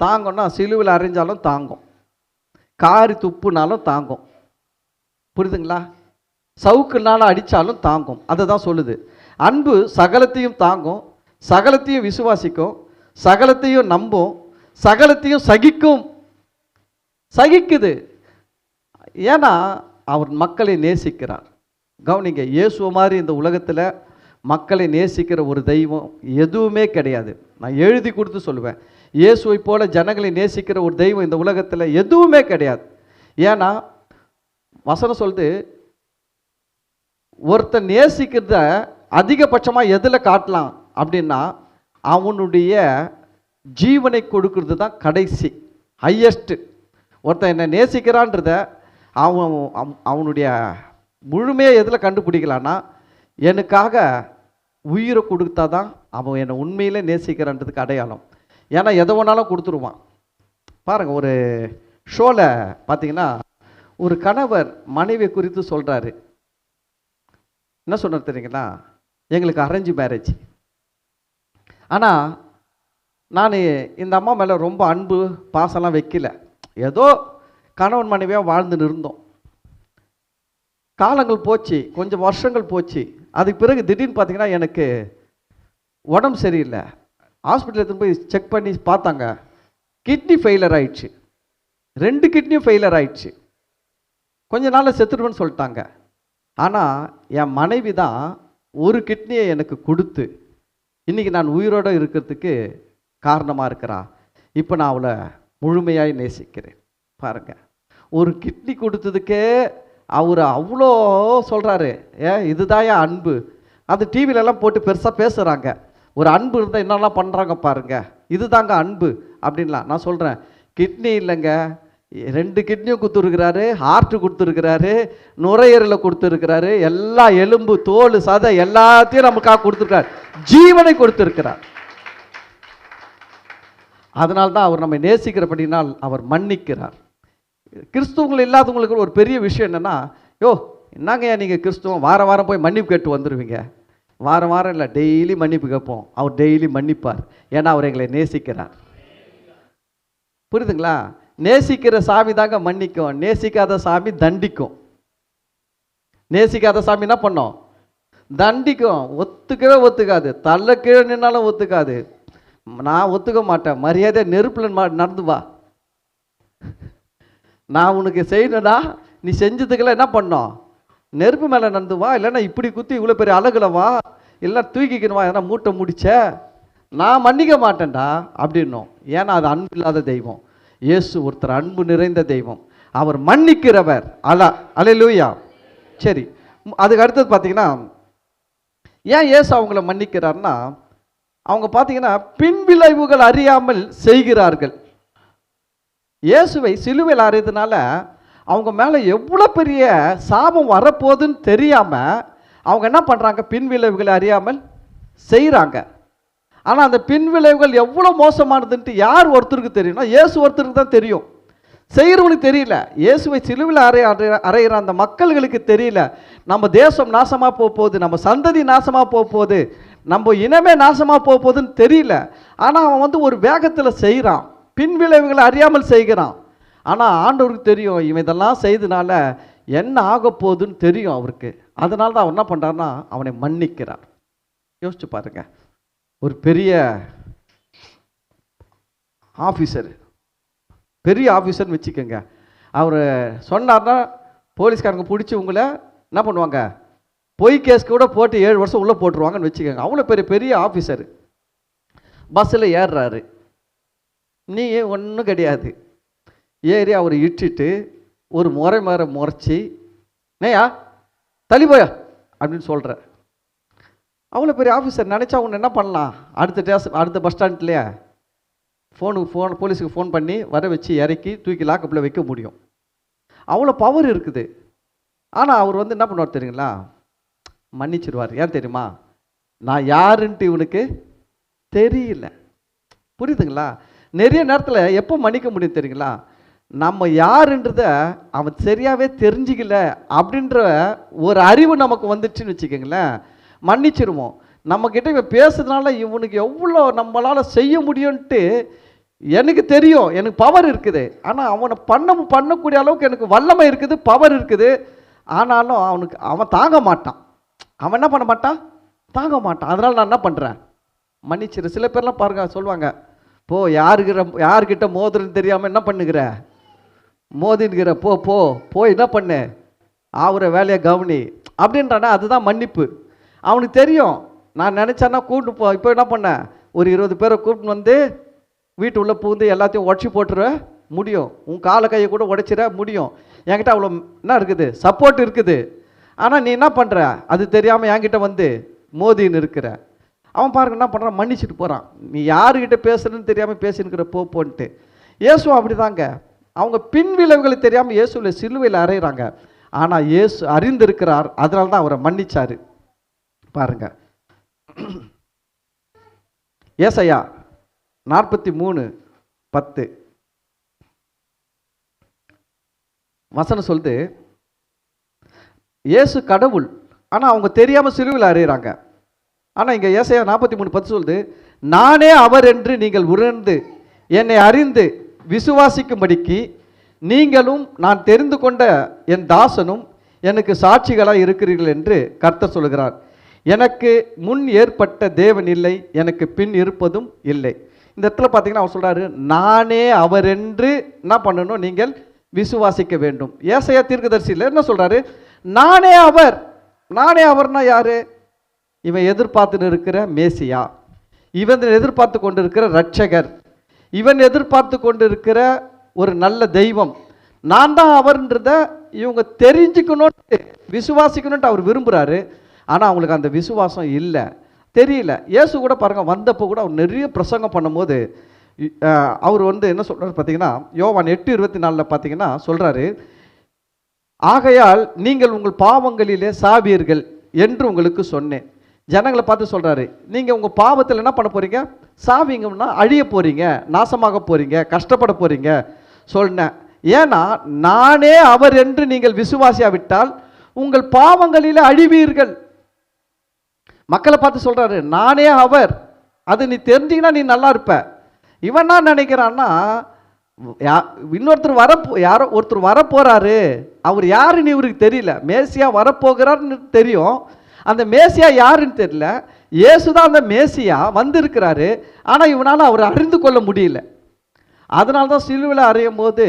தாங்கும்னா சிலுவையில் அரைஞ்சாலும் தாங்கும், காரி துப்புனாலும் தாங்கும். புரியுதுங்களா? சவுக்குனாலும் அடித்தாலும் தாங்கும். அதை தான் சொல்லுது. அன்பு சகலத்தையும் தாங்கும், சகலத்தையும் விசுவாசிக்கும், சகலத்தையும் நம்பும், சகலத்தையும் சகிக்கும். சகிக்குது. ஏன்னா அவர் மக்களை நேசிக்கிறார். கவனிங்க, இயேசுவை மாதிரி இந்த உலகத்தில் மக்களை நேசிக்கிற ஒரு தெய்வம் எதுவுமே கிடையாது. நான் எழுதி கொடுத்து சொல்லுவேன், இயேசுவை போல ஜனங்களை நேசிக்கிற ஒரு தெய்வம் இந்த உலகத்தில் எதுவுமே கிடையாது. ஏன்னா வசனம் சொல்லுது, ஒருத்தன் நேசிக்கிறத அதிகபட்சமாக எதில் காட்டலாம் அப்படின்னா அவனுடைய ஜீவனை கொடுக்கறது தான் கடைசி, ஹையஸ்ட்டு. ஒருத்தன் என்னை நேசிக்கிறான்றத அவனுடைய முழுமையாக எதில் கண்டுபிடிக்கலான்னா எனக்காக உயிரை கொடுத்தா தான் அவன் என்னை உண்மையிலே நேசிக்கிறான்றதுக்கு அடையாளம். ஏன்னா எதை வேணாலும் கொடுத்துருவான். பாருங்கள், ஒரு ஷோவில் பார்த்தீங்கன்னா ஒரு கணவர் மனைவி குறித்து சொல்கிறாரு. என்ன சொன்னார் தெரியுங்களா? எங்களுக்கு அரேஞ்ச் மேரேஜ், ஆனால் நான் இந்த அம்மா மேலே ரொம்ப அன்பு பாசம்லாம் வைக்கல, ஏதோ கணவன் மனைவியாக வாழ்ந்துன்னு இருந்தோம். காலங்கள் போச்சு, கொஞ்சம் வருஷங்கள் போச்சு. அதுக்கு பிறகு திடீர்னு பார்த்தீங்கன்னா எனக்கு உடம்பு சரியில்லை. ஹாஸ்பிட்டல் எடுத்துன்னு போய் செக் பண்ணி பார்த்தாங்க, கிட்னி ஃபெயிலியர் ஆயிடுச்சு, 2 கிட்னியும் ஃபெயிலியர் ஆயிடுச்சு. கொஞ்ச நாளில் செத்துடுவேன்னு சொல்லிட்டாங்க. ஆனால் என் மனைவி தான் ஒரு கிட்னியை எனக்கு கொடுத்து இன்றைக்கி நான் உயிரோடு இருக்கிறதுக்கு காரணமாக இருக்கிறா. இப்போ நான் அவளை முழுமையாக நேசிக்கிறேன். பாருங்கள், ஒரு கிட்னி கொடுத்ததுக்கே அவர் அவ்வளோ சொல்கிறாரு. இதுதான் என் அன்பு. அது டிவிலெல்லாம் போட்டு பெருசாக பேசுகிறாங்க, ஒரு அன்பு இருந்தால் என்னெல்லாம் பண்ணுறாங்க பாருங்கள், இதுதாங்க அன்பு அப்படின்லாம். நான் சொல்கிறேன், கிட்னி இல்லைங்க, 2 கிட்னியும் கொடுத்துருக்கிறாரு, ஹார்ட்டு கொடுத்துருக்கிறாரு, நுரையீரலை கொடுத்துருக்கிறாரு, எல்லா எலும்பு தோல் சதை எல்லாத்தையும் நமக்காக கொடுத்துருக்காரு, ஜீவனை கொடுத்துருக்கிறார். அதனால தான் அவர் நம்ம நேசிக்கிறபடினால் அவர் மன்னிக்கிறார். கிறிஸ்துவங்கள் இல்லாதவங்களுக்கு ஒரு பெரிய விஷயம் என்னென்னா, யோ என்னங்க நீங்கள் கிறிஸ்துவம் வாரம் வாரம் போய் மன்னிப்பு கேட்டு வந்துடுவீங்க. வாரம் வாரம் இல்லை, டெய்லி மன்னிப்பு கேட்போம். அவர் டெய்லி மன்னிப்பார். ஏன்னா அவர் எங்களை நேசிக்கிறார். புரியுதுங்களா? நேசிக்கிற சாமி தாங்க மன்னிக்கும், நேசிக்காத சாமி தண்டிக்கும். நேசிக்காத சாமி என்ன பண்ணோம்? தண்டிக்கும். ஒத்துக்கவே ஒத்துக்காது, தள்ள கீழே நின்னாலும் ஒத்துக்காது. நான் ஒத்துக்க மாட்டேன், மரியாதை நெருப்பில் நடந்து வா, நான் உனக்கு செய்யணும்னா நீ செஞ்சதுக்கெல்லாம் என்ன பண்ணோம்? நெருப்பு மேலே நடந்து வா, இல்லைன்னா இப்படி குத்தி இவ்வளோ பெரிய அழகுல வா, இல்லைன்னா தூக்கிக்கணுமா, ஏன்னா மூட்டை முடிச்ச, நான் மன்னிக்க மாட்டேன்டா அப்படின்னும். ஏன்னா அது அன்பு இல்லாத தெய்வம். இயேசு ஒருத்தர் அன்பு நிறைந்த தெய்வம், அவர் மன்னிக்கிறவர். அல்லேலூயா. சரி, அதுக்கு அடுத்தது பார்த்தீங்கன்னா ஏன் இயேசு அவங்கள மன்னிக்கிறார்னா, அவங்க பார்த்தீங்கன்னா பின்விளைவுகள் அறியாமல் செய்கிறார்கள். இயேசுவை சிலுவையில் அறையதுனால அவங்க மேலே எவ்வளோ பெரிய சாபம் வரப்போகுதுன்னு தெரியாமல் அவங்க என்ன பண்ணுறாங்க? பின்விளைவுகளை அறியாமல் செய்கிறாங்க. ஆனால் அந்த பின்விளைவுகள் எவ்வளோ மோசமானதுன்ட்டு யார் ஒருத்தருக்கு தெரியும்னா இயேசு ஒருத்தருக்கு தான் தெரியும். செய்கிறவங்களுக்கு தெரியல. இயேசுவை சிலுவையில் அறையிற அந்த மக்கள்களுக்கு தெரியல. நம்ம தேசம் நாசமாக போகுது, நம்ம சந்ததி நாசமாக போகுது, நம்ம இனமே நாசமாக போகுதுன்னு தெரியல. ஆனால் அவன் ஒரு வேகத்தில் செய்கிறான், பின்விளைவுகளை அறியாமல் செய்கிறான். ஆனால் ஆண்டவருக்கு தெரியும், இவன் இதெல்லாம் செய்தனால என்ன ஆக போகுதுன்னு தெரியும் அவருக்கு. அதனால தான் அவர் என்ன பண்ணுறாருன்னா அவனை மன்னிக்கிறார். யோசிச்சு பாருங்க, ஒரு பெரிய ஆஃபீஸர், பெரிய ஆஃபீஸர்னு வச்சுக்கோங்க. அவர் சொன்னார்னா போலீஸ்காரங்க பிடிச்சி உங்களை என்ன பண்ணுவாங்க, பொய் கேஸ் கூட போட்டு 7 வருஷம் உள்ளே போட்டுருவாங்கன்னு வச்சுக்கோங்க. அவ்வளோ பெரிய பெரிய ஆஃபீஸர் பஸ்ஸில் ஏறுறாரு. நீ ஒன்றும் கிடையாது. ஏறி அவர் இட்டுட்டு ஒரு முறைச்சி நேயா தள்ளி போயா அப்படின்னு சொல்கிற. அவ்வளோ பெரிய ஆஃபீஸர் நினச்சா அவங்க என்ன பண்ணலாம், அடுத்த பஸ் ஸ்டாண்ட்லேயே போலீஸுக்கு ஃபோன் பண்ணி வர வச்சு இறக்கி தூக்கி லாக்கப்பில் வைக்க முடியும். அவ்வளோ பவர் இருக்குது. ஆனால் அவர் என்ன பண்ணுவார் தெரியுங்களா, மன்னிச்சிருவார். ஏன் தெரியுமா, நான் யாருன்ட்டு இவனுக்கு தெரியல. புரியுதுங்களா? நிறைய நேரத்தில் எப்போ மன்னிக்க முடியும் தெரியுங்களா, நம்ம யாருன்றத அவன் சரியாகவே தெரிஞ்சிக்கல அப்படின்ற ஒரு அறிவு நமக்கு வந்துடுச்சுன்னு வச்சுக்கோங்களேன், மன்னிச்சிருவோம். நம்மக்கிட்ட இவன் பேசுறதுனால இவனுக்கு எவ்வளோ நம்மளால் செய்ய முடியும்ன்ட்டு எனக்கு தெரியும், எனக்கு பவர் இருக்குது. ஆனால் அவனை பண்ணக்கூடிய அளவுக்கு எனக்கு வல்லமை இருக்குது, பவர் இருக்குது. ஆனாலும் அவன் தாங்க மாட்டான். அவன் என்ன பண்ண மாட்டான், தாங்க மாட்டான். அதனால் நான் என்ன பண்ணுறேன், மன்னிச்சிரு. சில பேர்லாம் பாருங்க சொல்லுவாங்க, போ யாருக்கிட்ட மோதுன்னு தெரியாமல் என்ன பண்ணுகிற, மோதின்கிற, போய் என்ன பண்ணு, ஆகுற வேலையை கவனி அப்படின்றானா. அதுதான் மன்னிப்பு. அவனுக்கு தெரியும், நான் நினச்சான்னா கூப்பிட்டு இப்போ என்ன பண்ண, ஒரு 20 பேரை கூப்பிட்டு வந்து வீட்டு உள்ளே பூந்து எல்லாத்தையும் உடச்சி போட்டுற முடியும், உன் காலை கையை கூட உடைச்சிட முடியும். என்கிட்ட அவ்வளோ என்ன இருக்குது, சப்போர்ட் இருக்குது. ஆனால் நீ என்ன பண்ணுற, அது தெரியாமல் என்கிட்ட வந்து மோதின்னு இருக்கிற. அவன் பாருங்க என்ன பண்ணுறான், மன்னிச்சுட்டு போகிறான். நீ யாருக்கிட்ட பேசுறதுன்னு தெரியாமல் பேசினுக்கிற போன்ட்டு. இயேசு அப்படி தாங்க, அவங்க பின் விளைவுகளை தெரியாமல் இயேசுவில் சிலுவையில் அறையிறாங்க. ஆனால் இயேசு அறிந்திருக்கிறார், அதனால தான் அவரை மன்னிச்சாரு. பாருங்க ஏசாயா 43:10 வசனம் சொல்லுது, இயேசு கடவுள், ஆனால் அவங்க தெரியாமல் சிலுவையில் அறையிறாங்க. ஆனால் இங்கே ஏசாயா 43:10 சொல்லுது, நானே அவர் என்று நீங்கள் உணர்ந்து என்னை அறிந்து விசுவாசிக்கும்படிக்கு நீங்களும் நான் தெரிந்து கொண்ட என் தாசனும் எனக்கு சாட்சிகளாக இருக்கிறீர்கள் என்று கர்த்தர் சொல்கிறார். எனக்கு முன் ஏற்பட்ட தேவன் இல்லை, எனக்கு பின் இருப்பதும் இல்லை. இந்த இடத்துல பார்த்தீங்கன்னா அவர் சொல்கிறாரு, நானே அவர் என்று என்ன பண்ணணும், நீங்கள் விசுவாசிக்க வேண்டும். ஏசாயா தீர்க்கதரிசியில் என்ன சொல்கிறாரு, நானே அவர். நானே அவர்னா யாரு, இவன் எதிர்பார்த்துன்னு இருக்கிற மேசியா, இவன் எதிர்பார்த்து கொண்டு இருக்கிற ரட்சகர், இவன் எதிர்பார்த்து கொண்டு இருக்கிற ஒரு நல்ல தெய்வம். நான் தான் அவர்ன்றத இவங்க தெரிஞ்சுக்கணும்னு விசுவாசிக்கணும்ட்டு அவர் விரும்புகிறாரு. ஆனால் அவங்களுக்கு அந்த விசுவாசம் இல்லை, தெரியல. இயேசு கூட பாருங்க, வந்தப்போ கூட அவர் நிறைய பிரசங்கம் பண்ணும்போது அவர் என்ன சொல்கிறார் பார்த்தீங்கன்னா, யோவான் 8:24 பார்த்தீங்கன்னா சொல்கிறாரு, ஆகையால் நீங்கள் உங்கள் பாவங்களிலே சாவீர்கள் என்று உங்களுக்கு சொன்னேன். ஜனங்களை பார்த்து சொல்கிறாரு, நீங்கள் உங்கள் பாவத்தில் என்ன பண்ண போகிறீங்க, சாவீங்கன்னா அழிய போகிறீங்க, நாசமாக போகிறீங்க, கஷ்டப்பட போகிறீங்க சொன்னேன். ஏன்னா நானே அவர் என்று நீங்கள் விசுவாசியாவிட்டால் உங்கள் பாவங்களிலே அழிவீர்கள். மக்களை பார்த்து சொல்கிறாரு, நானே அவர், அது நீ தெரிஞ்சிங்கன்னா நீ நல்லா இருப்ப. இவன் என்ன நினைக்கிறான்னா, யாரோ ஒருத்தர் வரப்போகிறாரு, அவர் யாருன்னு இவருக்கு தெரியல. மேசியா வரப்போகிறாருன்னு தெரியும், அந்த மேசியா யாருன்னு தெரியல. இயேசு தான் அந்த மேசியா வந்திருக்கிறாரு, ஆனால் இவனால் அவர் அறிந்து கொள்ள முடியல. அதனால தான் சிலுவையில் அறையும் போது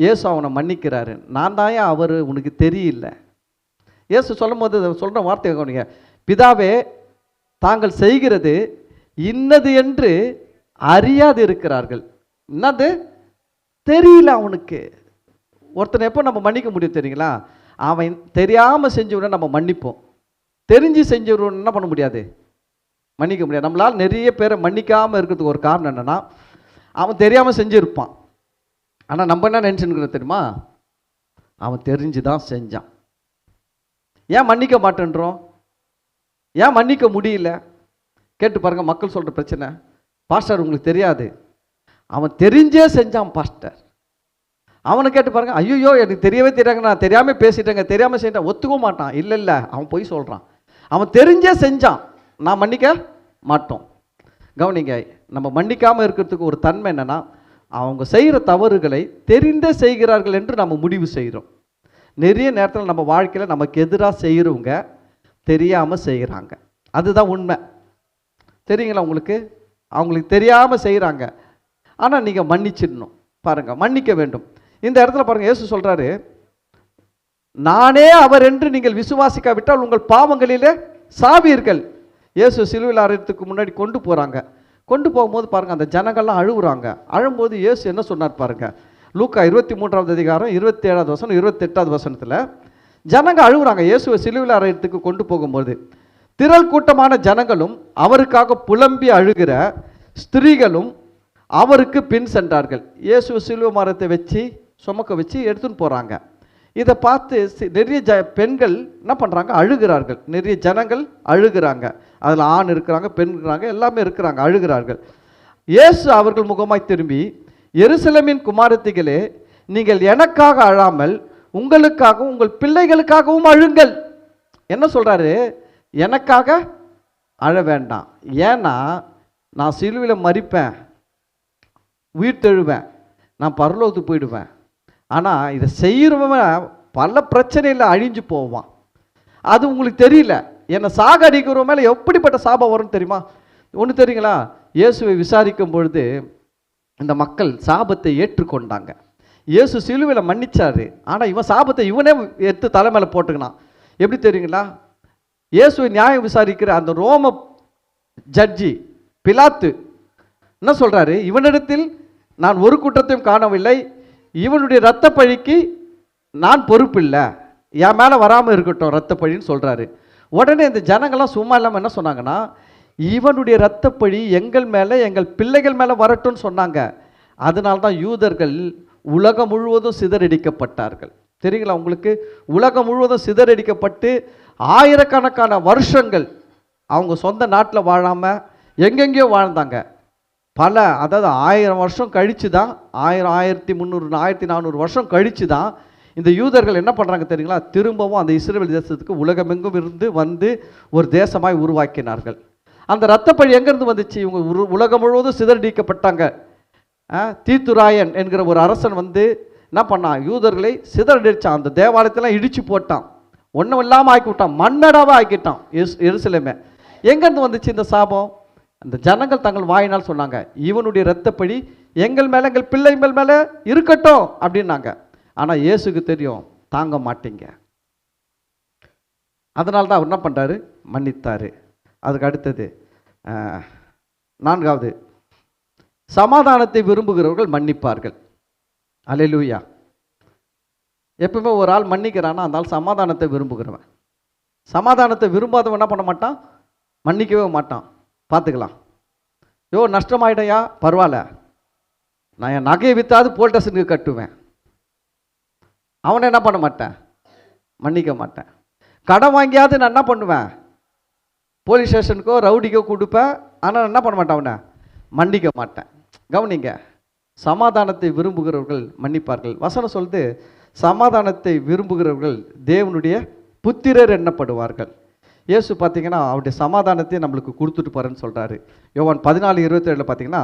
இயேசு அவனை மன்னிக்கிறாரு. நான் தான் அவர், உனக்கு தெரியல. இயேசு சொல்லும் போது சொல்கிற வார்த்தை கவனிங்க, பிதாவே தாங்கள் செய்கிறது இன்னது என்று அறியாது இருக்கிறார்கள். என்னது தெரியல அவனுக்கு. ஒருத்தனை எப்போ நம்ம மன்னிக்க முடியும் தெரியுங்களா, அவன் தெரியாமல் செஞ்சவனை நம்ம மன்னிப்போம், தெரிஞ்சு செஞ்சவன் என்ன பண்ண முடியாது, மன்னிக்க முடியாது. நம்மளால் நிறைய பேரை மன்னிக்காமல் இருக்கிறதுக்கு ஒரு காரணம் என்னென்னா, அவன் தெரியாமல் செஞ்சுருப்பான். ஆனால் நம்ம என்ன நினச்சுன்னு தெரியுமா, அவன் தெரிஞ்சு தான் செஞ்சான். ஏன் மன்னிக்க மாட்டேன்றோம், ஏன் மன்னிக்க முடியல? கேட்டு பாருங்க, மக்கள் சொல்கிற பிரச்சனை, பாஸ்டர் உங்களுக்கு தெரியாது, அவன் தெரிஞ்சே செஞ்சான் பாஸ்டர். அவனை கேட்டு பாருங்க, ஐயோ எனக்கு தெரியவே தெரியாங்க, நான் தெரியாமல் பேசிட்டேங்க, தெரியாமல் செஞ்சான், ஒத்துக்க மாட்டான். இல்லை அவன் போய் சொல்கிறான், அவன் தெரிஞ்சே செஞ்சான், நான் மன்னிக்க மாட்டோம். கவனிங்க, நம்ம மன்னிக்காமல் இருக்கிறதுக்கு ஒரு தன்மை என்னென்னா, அவங்க செய்கிற தவறுகளை தெரிந்தே செய்கிறார்கள் என்று நம்ம முடிவு செய்கிறோம். நிறைய நேரத்தில் நம்ம வாழ்க்கையில் நமக்கு எதிராக செய்கிறவங்க தெரியாமல் செய்கிறாங்க, அதுதான் உண்மை. தெரியுங்களா உங்களுக்கு, அவங்களுக்கு தெரியாமல் செய்கிறாங்க. ஆனால் நீங்கள் மன்னிச்சிடணும். பாருங்க, மன்னிக்க வேண்டும். இந்த இடத்துல பாருங்க, இயேசு சொல்றாரு, நானே அவர் என்று நீங்கள் விசுவாசிக்காவிட்டால் உங்கள் பாவங்களிலே சாவீர்கள். இயேசு சிலுவையில் அறையறதுக்கு முன்னாடி கொண்டு போறாங்க. கொண்டு போகும்போது பாருங்க, அந்த ஜனங்கள்லாம் அழுகுறாங்க. அழும்போது இயேசு என்ன சொன்னார் பாருங்க. லூக்கா 23ஆவது அதிகாரம் 27வது வசனம் 28வது வசனத்தில் ஜனங்க அழுகுறாங்க. இயேசுவை சிலுவையில் அறையறதுக்கு கொண்டு போகும்போது திரள் கூட்டமான ஜனங்களும் அவருக்காக புலம்பி அழுகிற ஸ்திரீகளும் அவருக்கு பின் சென்றார்கள். இயேசு சிலுவை மரத்தை வச்சு சுமக்க வச்சு எடுத்துன்னு போகிறாங்க. இதை பார்த்து நிறைய பெண்கள் என்ன பண்ணுறாங்க, அழுகிறார்கள். நிறைய ஜனங்கள் அழுகிறாங்க. அதில் ஆண் இருக்கிறாங்க, பெண் இருக்கிறாங்க, எல்லாமே இருக்கிறாங்க, அழுகிறார்கள். இயேசு அவர்கள் முகமாய் திரும்பி, எருசலேமின் குமாரத்திகளே, நீங்கள் எனக்காக அழாமல் உங்களுக்காகவும் உங்கள் பிள்ளைகளுக்காகவும் அழுங்கள். என்ன சொல்கிறாரு? எனக்காக அழ வேண்டாம். ஏன்னா நான் சிலுவையில் மரிப்பேன், உயிர் தெழுவேன், நான் பரலோகத்துக்கு போயிடுவேன். ஆனால் இதை செய்கிறவன் பல பிரச்சனையில் அழிஞ்சு போவான். அது உங்களுக்கு தெரியல. என்னை சாகடிக்கிறவன் மேலே எப்படிப்பட்ட சாபம் வரும்னு தெரியுமா? ஒன்று தெரியுங்களா? இயேசுவை விசாரிக்கும் பொழுது இந்த மக்கள் சாபத்தை ஏற்றுக்கொண்டாங்க. இயேசு சிலுவையில் மன்னிச்சாரு, ஆனால் இவன் சாபத்தை இவனே எடுத்து தலைமையில போட்டுக்கினான். எப்படி தெரியுங்களா? இயேசுவை நியாயம் விசாரிக்கிற அந்த ரோம ஜட்ஜி பிலாத்து என்ன சொல்றாரு? இவனிடத்தில் நான் ஒரு குற்றத்தையும் காணவில்லை, இவனுடைய இரத்த பழிக்கு நான் பொறுப்பில்லை, என் மேலே வராமல் இருக்கட்டும் இரத்த பழின்னு சொல்றாரு. உடனே இந்த ஜனங்கள்லாம் சும்மா இல்லாமல் என்ன சொன்னாங்கன்னா, இவனுடைய இரத்த பழி எங்கள் மேலே எங்கள் பிள்ளைகள் மேலே வரட்டும்னு சொன்னாங்க. அதனால்தான் யூதர்கள் உலகம் முழுவதும் சிதறடிக்கப்பட்டார்கள். தெரியுங்களா உங்களுக்கு? உலகம் முழுவதும் சிதறடிக்கப்பட்டு ஆயிரக்கணக்கான வருஷங்கள் அவங்க சொந்த நாட்டில் வாழாமல் எங்கெங்கேயோ வாழ்ந்தாங்க. அதாவது 1000 வருஷம் கழித்து தான், 1300 1400 வருஷம் கழித்து தான் இந்த யூதர்கள் என்ன பண்ணுறாங்க தெரியுங்களா? திரும்பவும் அந்த இஸ்ரேல் தேசத்துக்கு உலகமெங்கும் இருந்து வந்து ஒரு தேசமாய் உருவாக்கினார்கள். அந்த இரத்தப்பழி எங்கேருந்து வந்துச்சு? இவங்க உலகம் முழுவதும் சிதறடிக்கப்பட்டாங்க. தீத்துராயன் என்கிற ஒரு அரசன் வந்து என்ன பண்ணான்? யூதர்களை சிதறடிச்சான். அந்த தேவாலயத்தெல்லாம் இடித்து போட்டான், ஒன்றும் இல்லாமல் ஆக்கி விட்டான், மண்ணடாவாக ஆக்கிட்டான் எருசலேமே. எங்கேருந்து வந்துச்சு இந்த சாபம்? அந்த ஜனங்கள் தங்கள் வாயினால் சொன்னாங்க, இவனுடைய இரத்தப்பழி எங்கள் மேலே எங்கள் பிள்ளைகள் மேலே இருக்கட்டும் அப்படின்னாங்க. ஆனால் இயேசுக்கு தெரியும், தாங்க மாட்டீங்க. அதனால தான் அவர் என்ன பண்ணுறாரு? மன்னித்தார். அதுக்கு அடுத்தது 4வது, சமாதானத்தை விரும்புகிறவர்கள் மன்னிப்பார்கள். அல்லேலூயா. எப்பவுமே ஒரு ஆள் மன்னிக்கிறான்னா அந்த ஆள் சமாதானத்தை விரும்புகிறவன். சமாதானத்தை விரும்பாதவன் என்ன பண்ண மாட்டான்? மன்னிக்கவே மாட்டான். பார்த்துக்கலாம். நஷ்டமாயிடையா, பரவாயில்ல, நான் என் நகையை விற்றாது போலீஸ் ஸ்டேஷனுக்கு கட்டுவேன். அவனை என்ன பண்ண மாட்டேன்? மன்னிக்க மாட்டேன். கடன் வாங்கியாவது நான் என்ன பண்ணுவேன்? போலீஸ் ஸ்டேஷனுக்கோ ரவுடிக்கோ கொடுப்பேன். ஆனால் என்ன பண்ண மாட்டேன்? அவனை மன்னிக்க மாட்டேன். கவனிங்க, சமாதானத்தை விரும்புகிறவர்கள் மன்னிப்பார்கள். வசனம் சொல்லுது, சமாதானத்தை விரும்புகிறவர்கள் தேவனுடைய புத்திரர் எண்ணப்படுவார்கள். இயேசு பார்த்தீங்கன்னா அவருடைய சமாதானத்தை நம்மளுக்கு கொடுத்துட்டு போகிறேன்னு சொல்கிறாரு. யோவான் 14:27 பார்த்தீங்கன்னா,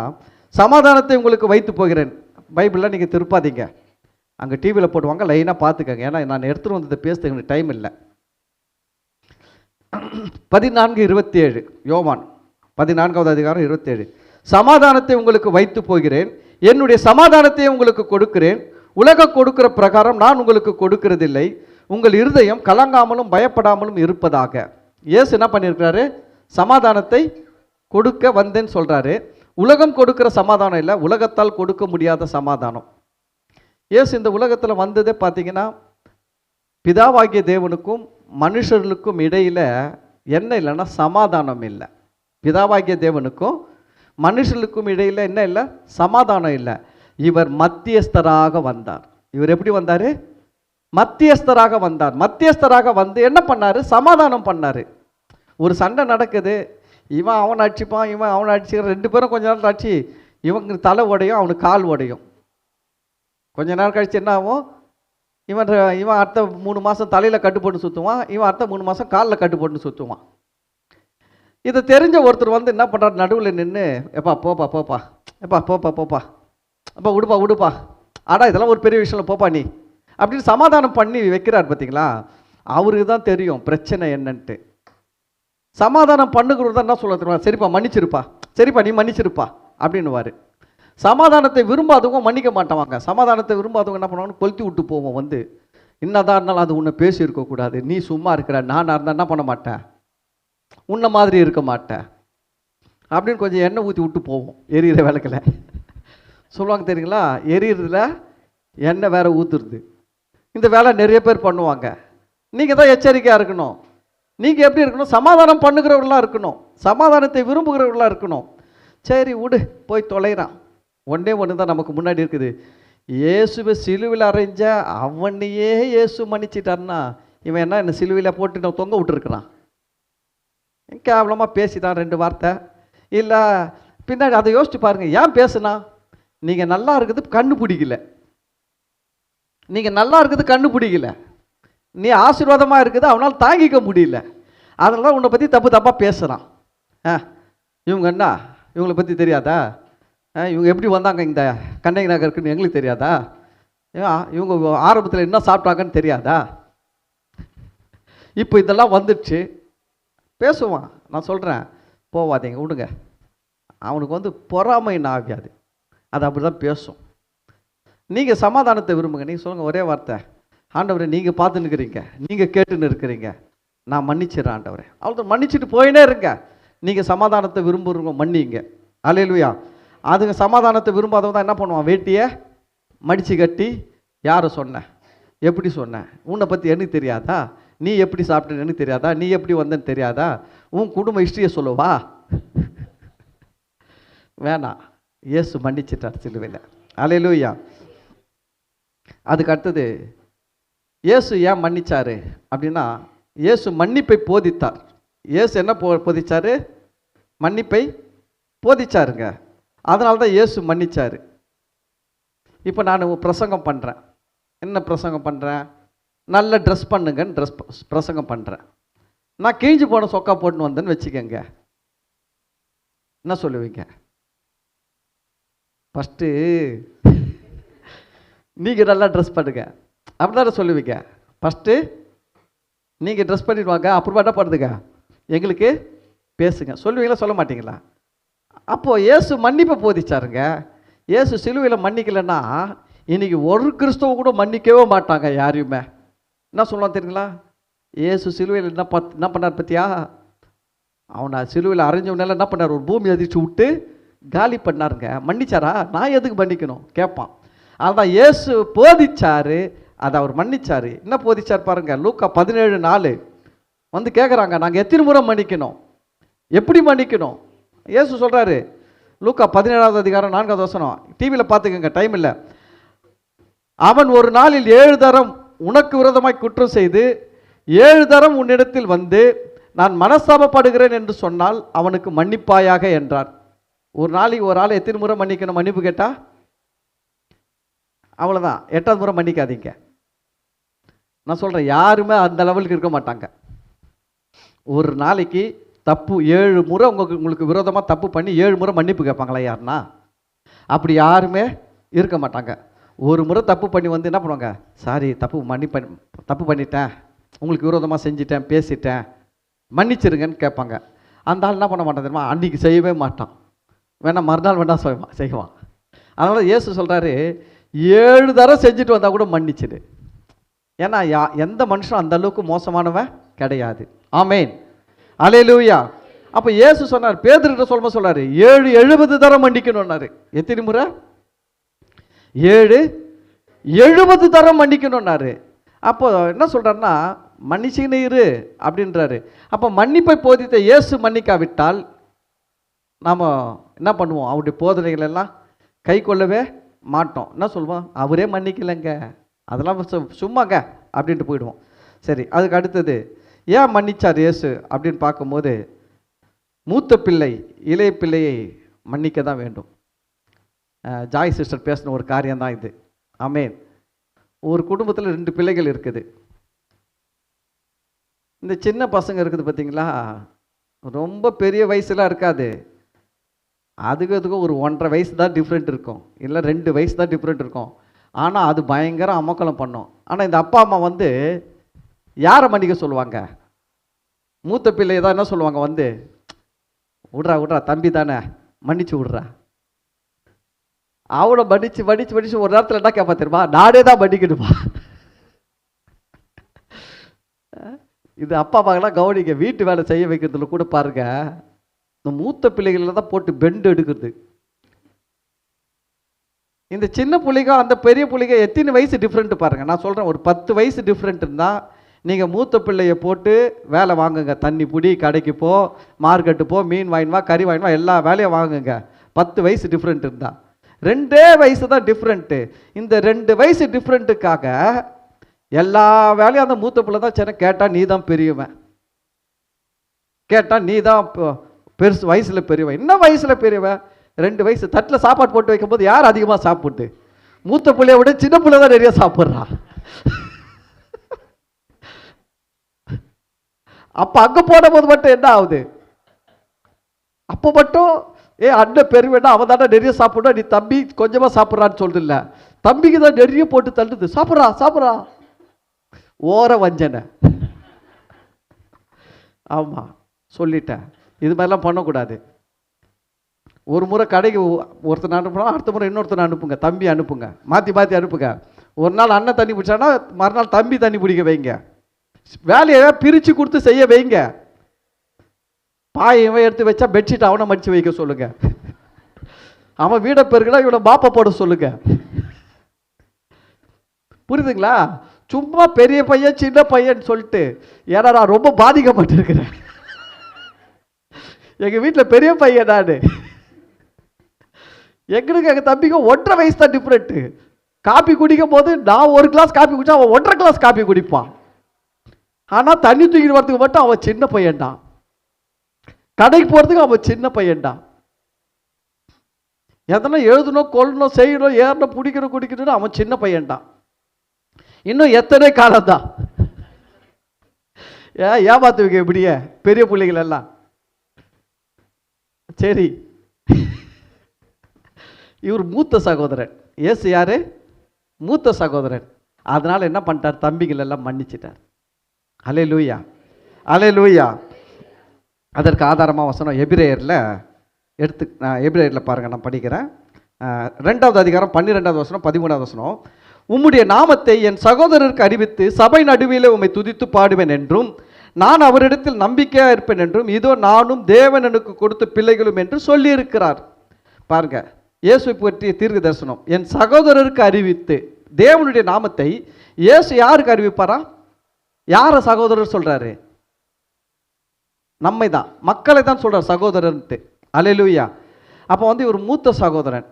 சமாதானத்தை உங்களுக்கு வைத்து போகிறேன். பைபிளில் நீங்கள் திருப்பாதீங்க, அங்கே டிவியில் போடுவாங்க, லைனாக பார்த்துக்கங்க. ஏன்னா நான் எடுத்துகிட்டு வந்ததை பேசுறதுக்கு எனக்கு டைம் இல்லை. 14:27 யோவான் 14வது அதிகாரம் 27, சமாதானத்தை உங்களுக்கு வைத்து போகிறேன், என்னுடைய சமாதானத்தை உங்களுக்கு கொடுக்கிறேன், உலகம் கொடுக்கிற பிரகாரம் நான் உங்களுக்கு கொடுக்கிறதில்லை, உங்கள் இருதயம் கலங்காமலும் பயப்படாமலும் இருப்பதாக. இயேசு என்ன பண்ணியிருக்கிறாரு? சமாதானத்தை கொடுக்க வந்தேன்னு சொல்கிறாரு. உலகம் கொடுக்கிற சமாதானம் இல்லை, உலகத்தால் கொடுக்க முடியாத சமாதானம். இயேசு இந்த உலகத்தில் வந்ததே பார்த்தீங்கன்னா, பிதாவாகிய தேவனுக்கும் மனுஷர்களுக்கும் இடையில் என்ன இல்லைன்னா சமாதானம் இல்லை. பிதாவாகிய தேவனுக்கும் மனுஷர்களுக்கும் இடையில் என்ன இல்லை? சமாதானம் இல்லை. இவர் மத்தியஸ்தராக வந்தார். இவர் எப்படி வந்தார்? மத்தியஸ்தராக வந்தார். மத்தியஸ்தராக வந்து என்ன பண்ணார்? சமாதானம் பண்ணார். ஒரு சண்டை நடக்குது, இவன் அவனை அடிச்சுப்பான், இவன் அவனை அடிச்சுக்கிற, 2 பேரும் கொஞ்ச நேரம் ஆச்சு, இவங்க தலை உடையும், அவனுக்கு கால் உடையும். கொஞ்ச நேரம் கழிச்சு என்ன ஆகும்? இவன் அடுத்த 3 மாதம் தலையில் கட்டு போட்டு சுற்றுவான், இவன் அடுத்த 3 மாதம் காலில் கட்டு போட்டு சுற்றுவான். இதை தெரிஞ்ச ஒருத்தர் வந்து என்ன பண்ணுறாரு? நடுவில் நின்று, எப்பா போப்பா போப்பா, எப்பா போப்பா போப்பா, அப்பா விடுப்பா விடுப்பா, ஆடா இதெல்லாம் ஒரு பெரிய விஷயம், போப்பா நீ அப்படின்னு சமாதானம் பண்ணி வைக்கிறார். பார்த்தீங்களா? அவருக்கு தான் தெரியும் பிரச்சனை என்னன்ட்டு. சமாதானம் பண்ணுகிறது தான் என்ன சொல்ல தெரியுமா? சரிப்பா மன்னிச்சிருப்பா, சரிப்பா நீ மன்னிச்சிருப்பா அப்படின்னுவார். சமாதானத்தை விரும்பாதவங்க மன்னிக்க மாட்டாங்க. சமாதானத்தை விரும்பாதவங்க என்ன பண்ணுவாங்க, கொளுத்தி விட்டு போவோம். வந்து என்னதான் இருந்தாலும் அது உன்னை பேசி இருக்கக்கூடாது, நீ சும்மா இருக்கிற, நான் இருந்தால் என்ன பண்ண மாட்டேன், உன்னை மாதிரி இருக்க மாட்டேன் அப்படின்னு கொஞ்சம் எண்ணெய் ஊற்றி விட்டு போவோம். எரியிற விளக்கில் சொல்லுவாங்க தெரியுங்களா, எரியிறதுல எண்ணெய் வேற ஊற்றுறது. இந்த வேலை நிறைய பேர் பண்ணுவாங்க. நீங்கள் தான் எச்சரிக்கையாக இருக்கணும். நீங்கள் எப்படி இருக்கணும், சமாதானம் பண்ணுகிறவர்களாக இருக்கணும், சமாதானத்தை விரும்புகிறவர்களாக இருக்கணும். சரி விடு, போய் தொலைகிறான். ஒன்றே ஒன்று தான் நமக்கு முன்னாடி இருக்குது. இயேசுவை சிலுவையில் அறைஞ்ச அவனையே இயேசு மன்னிச்சிட்டாருன்னா இவன் என்ன சிலுவையில் போட்டு நான் தொங்க விட்டுருக்கிறான். கேவலமாக பேசிட்டான் 2 வார்த்தை. இல்லை பின்னாடி அதை யோசிச்சு பாருங்கள், ஏன் பேசுனா? நீங்கள் நல்லா இருக்குது கண்ணு பிடிக்கல, நீங்கள் நல்லா இருக்குது கண்ணு பிடிக்கல, நீ ஆசீர்வாதமாக இருக்குது அவனால் தாங்கிக்க முடியல, அதனால உன்னை பற்றி தப்பு தப்பாக பேசுகிறான். இவங்க என்ன, இவங்களை பற்றி தெரியாதா? இவங்க எப்படி வந்தாங்க இந்த கண்ணகி நகருக்குன்னு எங்களுக்கு தெரியாதா? இவங்க ஆரம்பத்தில் என்ன சாப்பிட்டாங்கன்னு தெரியாதா? இப்போ இதெல்லாம் வந்துடுச்சு, பேசுவான். நான் சொல்கிறேன், போவாதீங்க, விடுங்க. அவனுக்கு வந்து பொறாமை ஆகாது, அது அப்படி தான் பேசும். நீங்கள் சமாதானத்தை விரும்புங்க. நீங்கள் சொல்லுங்கள் ஒரே வார்த்தை, ஆண்டவரை நீங்கள் பார்த்துன்னு இருக்கிறீங்க, நீங்கள் கேட்டுன்னு இருக்கிறீங்க, நான் மன்னிச்சிடறேன் ஆண்டவரே. அவ்வளோ மன்னிச்சுட்டு போயினே இருங்க. நீங்கள் சமாதானத்தை விரும்புகிறவங்க மன்னிங்க. அல்லேலூயா. அதுங்க சமாதானத்தை விரும்பாதவங்க தான் என்ன பண்ணுவான், வேட்டியை மடித்து கட்டி, யாரை சொன்னேன், எப்படி சொன்னேன், உன்னை பற்றி எனக்கு தெரியாதா, நீ எப்படி சாப்பிட்டேன்னு எனக்கு தெரியாதா, நீ எப்படி வந்தேன்னு தெரியாதா, உன் குடும்ப ஹிஸ்ட்ரியை சொல்லுவா. வேணாம், இயேசு மன்னிச்சிட்டார் சிலுவையில். அல்லேலூயா. அதுக்கு அடுத்தது இயேசு ஏன் மன்னிச்சாரு அப்படின்னா, இயேசு மன்னிப்பை போதித்தார். இயேசு என்ன போதிச்சாரு, மன்னிப்பை போதிச்சாருங்க. அதனால தான் இயேசு மன்னிச்சாரு. இப்போ நான் பிரசங்கம் பண்ணுறேன். என்ன பிரசங்கம் பண்ணுறேன், நல்ல ட்ரெஸ் பண்ணுங்கன்னு பிரசங்கம் பண்ணுறேன். நான் கிழிஞ்சு போன சொக்கா போட்டுன்னு வந்தேன்னு வச்சுக்கோங்க, என்ன சொல்லுவீங்க? ஃபஸ்ட்டு நீங்கள் நல்லா ட்ரெஸ் பண்ணுங்க அப்படி தானே சொல்லுவீங்க. ஃபஸ்ட்டு நீங்கள் ட்ரெஸ் பண்ணிடுவாங்க, அப்புறமா என்ன பண்ணுதுங்க, எங்களுக்கு பேசுங்க சொல்லுவீங்களா, சொல்ல மாட்டீங்களா? அப்போது இயேசு மன்னிப்பை போதிச்சாருங்க. இயேசு சிலுவையில் மன்னிக்கலைன்னா இன்றைக்கி ஒரு கிறிஸ்தவ கூட மன்னிக்கவே மாட்டாங்க யாரையுமே. என்ன சொல்லலாம் தெரியுங்களா, இயேசு சிலுவையில் என்ன பண்ணார் பற்றியா, அவனை சிலுவையில் அரைஞ்சவனால என்ன பண்ணார், ஒரு பூமி அதிர்ச்சி விட்டு காலி பண்ணாருங்க. மன்னிச்சாரா? நான் எதுக்கு மன்னிக்கணும் கேட்பான். அதுதான் இயேசு போதிச்சாரு, அதை அவர் மன்னிச்சாரு. என்ன போதிச்சார் பாருங்க, லூக்கா 17:4 வந்து கேட்குறாங்க, நாங்கள் எத்தனை முறை மன்னிக்கணும், எப்படி மன்னிக்கணும்? இயேசு சொல்கிறாரு, லூக்கா 17வது அதிகாரம் 4வது வசனம், டிவியில் பார்த்துக்கோங்க, டைம் இல்லை. அவன் ஒரு நாளில் 7 தரம் உனக்கு விரோதமாய் குற்றம் செய்து 7 தரம் உன்னிடத்தில் வந்து நான் மனஸ்தாபப்படுகிறேன் என்று சொன்னால் அவனுக்கு மன்னிப்பாயாக என்றார். ஒரு நாளைக்கு ஒரு ஆள் எத்தனை முறை மன்னிக்கணும், மன்னிப்பு கேட்டா? அவ்வளோதான், 8வது முறை மன்னிக்காதீங்க. நான் சொல்கிறேன், யாருமே அந்த லெவலுக்கு இருக்க மாட்டாங்க. ஒரு நாளைக்கு தப்பு 7 முறை உங்களுக்கு விரோதமாக தப்பு பண்ணி 7 முறை மன்னிப்பு கேட்பாங்களா யாருன்னா? அப்படி யாருமே இருக்க மாட்டாங்க. ஒரு முறை தப்பு பண்ணி வந்து என்ன பண்ணுவாங்க, சாரி தப்பு பண்ணிட்டேன், உங்களுக்கு விரோதமாக செஞ்சிட்டேன், பேசிட்டேன், மன்னிச்சிருங்கன்னு கேட்பாங்க. அந்த ஆள் என்ன பண்ண மாட்டான் தெரியுமா, அன்றைக்கி செய்யவே மாட்டான், வேணா மறுநாள் வேணா செய்வான். அதனால் இயேசு சொல்கிறாரு, 7 தரம் செஞ்சுட்டு வந்தால் கூட மன்னிச்சிடு. ஏன்னா எந்த மனுஷனும் அந்த அளவுக்கு மோசமானவன் கிடையாது. ஆமேன், அல்லேலூயா. அப்போ இயேசு சொன்னார், பேதுருகிட்ட சொல்றாரு 70 தரம் மன்னிக்கணும்னாரு. எத்தனை முறை? 70 தரம் மன்னிக்கணும்னாரு. அப்போ என்ன சொல்றாருன்னா, மன்னிச்சுக்கின்னு இரு அப்படின்றாரு. அப்போ மன்னிப்பை போதித்த இயேசு மன்னிக்காவிட்டால் நாம் என்ன பண்ணுவோம், அவருடைய போதனைகள் எல்லாம் கை கொள்ளவே மாட்டோம். என்ன சொல்லுவோம், அவரே மன்னிக்கலைங்க, அதெல்லாம் சும்மாங்க அப்படின்ட்டு போயிடுவோம். சரி, அதுக்கு அடுத்தது ஏன் மன்னிச்சார் இயேசு அப்படின்னு பார்க்கும்போது, மூத்த பிள்ளை இளைய பிள்ளையை மன்னிக்க தான் வேண்டும். ஜாய் சிஸ்டர் பேசின ஒரு காரியம்தான் இது. ஆமேன். ஒரு குடும்பத்தில் 2 பிள்ளைகள் இருக்குது. இந்த சின்ன பசங்க இருக்குது பார்த்தீங்களா, ரொம்ப பெரிய வயசுலாம் இருக்காது, அதுக்கும் ஒரு 1.5 வயசு தான் டிஃப்ரெண்ட் இருக்கும், இல்லை 2 வயசு தான் டிஃப்ரெண்ட் இருக்கும். ஆனால் அது பயங்கர அமக்கலம் பண்ணும். ஆனால் இந்த அப்பா அம்மா வந்து யாரை மன்னிக்க சொல்லுவாங்க, மூத்த பிள்ளையை தான் என்ன சொல்லுவாங்க, வந்து விட்றா தம்பி தானே மன்னிச்சு விட்றா. அவனை மன்னிச்சு ஒரு நேரத்தில் என்ன கேட்பா தெரியுமா, நானே தான் மன்னிக்கணுமா. இது அப்பா அம்மாக்கெல்லாம் கவனிங்க, வீட்டு வேலை செய்ய வைக்கிறதுல கூட பாருங்க, இந்த மூத்த பிள்ளைகள தான் போட்டு பெண்டு எடுக்கிறது. இந்த சின்ன பிள்ளைங்க அந்த பெரிய பிள்ளைங்க எத்தனை வயசு டிஃப்ரெண்ட் பாருங்க. நான் சொல்றேன், ஒரு 10 வயசு டிஃப்ரெண்ட் இருந்தா நீங்க மூத்த பிள்ளைய போட்டு வேலை வாங்குங்க. தண்ணி புடி, கடைக்கு போ, மார்க்கெட்டு போ, மீன் வாங்கினவா, கறி வாங்கினவா, எல்லா வேலையும் வாங்குங்க. 10 வயசு டிஃப்ரெண்ட் இருந்தா. 2 வயசு தான் டிஃப்ரெண்ட்டு. இந்த 2 வயசு டிஃப்ரெண்ட்டுக்காக எல்லா வேலையும் அந்த மூத்த பிள்ளை தான். சரி, கேட்டா நீ தான் பெரியவன், கேட்டா நீ தான் பெருசு, வயசுல பெரியவன். என்ன வயசுல பெரியவன்? 2 வயசு. தட்டில் சாப்பாடு போட்டு வைக்கும் போது யார் அதிகமாக சாப்பிட்டு? மூத்த பிள்ளைய விட சின்ன பிள்ளை தான் நிறைய சாப்பிட்றான். அப்ப அங்க போன போது மட்டும் என்ன ஆகுது? அப்ப மட்டும் அண்ணன் பெருமைன்னா அவன் தானே நிறைய சாப்பிடா, நீ தம்பி கொஞ்சமா சாப்பிட்றான்னு சொல்றது இல்ல, தம்பிக்கு தான் நிறைய போட்டு தள்ளுது. சாப்பிட்றா சாப்பிட்றா, ஓர வஞ்சனை. ஆமா, சொல்லிட்டேன், இது மாதிரிலாம் பண்ணக்கூடாது. ஒரு முறை கடைக்கு ஒருத்தனை அனுப்புனா அடுத்த முறை இன்னொருத்தனை அனுப்புங்க, தம்பி அனுப்புங்க, மாற்றி மாற்றி அனுப்புங்க. ஒரு நாள் அண்ணன் தண்ணி பிடிச்சானா மறுநாள் தம்பி தண்ணி பிடிக்க வைங்க. வேலையை பிரித்து கொடுத்து செய்ய வைங்க. பாயை எடுத்து வச்சா பெட்ஷீட் அவனை மடித்து வைக்க சொல்லுங்க. அவன் வீடை பெருக்கா இவனை பாப்பா போட சொல்லுங்க. புரியுதுங்களா? சும்மா பெரிய பையன் சின்ன பையன் சொல்லிட்டு, ஏன்னா நான் ரொம்ப பாதிக்கப்பட்டிருக்கிறேன். எங்க வீட்டில் பெரிய பையன் நான். எங்களுக்கு எங்க தம்பிக்கு 1.5 வயசு தான் டிஃப்ரெண்ட். காப்பி குடிக்கும் போது நான் 1 கிளாஸ் காப்பி குடிச்சா அவன் 1.5 கிளாஸ் காப்பி குடிப்பான். ஆனா தண்ணி தூக்கிட்டு வரதுக்கு மட்டும் அவன் சின்ன பையன்டான். கடைக்கு போறதுக்கு அவன் சின்ன பையன்டான். எதனா எழுதணும், கொள்ளணும், செய்யணும், ஏறணும், பிடிக்கணும், குடிக்கணும், அவன் சின்ன பையன்டான். இன்னும் எத்தனை காலம் தான் ஏமாத்துவீங்க இப்படியே பெரிய பிள்ளைகள் எல்லாம்? சரி, இவர் மூத்த சகோதரன். இயேசு யாரு? மூத்த சகோதரன். அதனால என்ன பண்ணிட்டார்? தம்பிகள் எல்லாம் மன்னிச்சிட்டார். அல்லேலூயா, அல்லேலூயா. அதற்கு ஆதாரமாக வசனம் எபிரேயரில் எபிரேயரில் பாருங்கள், நான் படிக்கிறேன். 2வது அதிகாரம் 12வது வசனம் 13வது வசனம். உம்முடைய நாமத்தை என் சகோதரருக்கு அறிவித்து சபை நடுவில் உம்மை துதித்து பாடுவேன் என்றும், நான் அவரிடத்தில் நம்பிக்கையாக இருப்பேன் என்றும், இதோ நானும் தேவன் எனக்கு கொடுத்த பிள்ளைகளும் என்று சொல்லியிருக்கிறார். பாருங்க, இயேசு பற்றிய தீர்க்க தரிசனம். என் சகோதரருக்கு அறிவித்து, தேவனுடைய நாமத்தை இயேசு யாருக்கு அறிவிப்பாரா? யார சகோதரர் சொல்றாரு? நம்மை தான், மக்களை தான் சொல்றார் சகோதரன்ட்டு. அல்லேலூயா. அப்போ இவர் மூத்த சகோதரன்.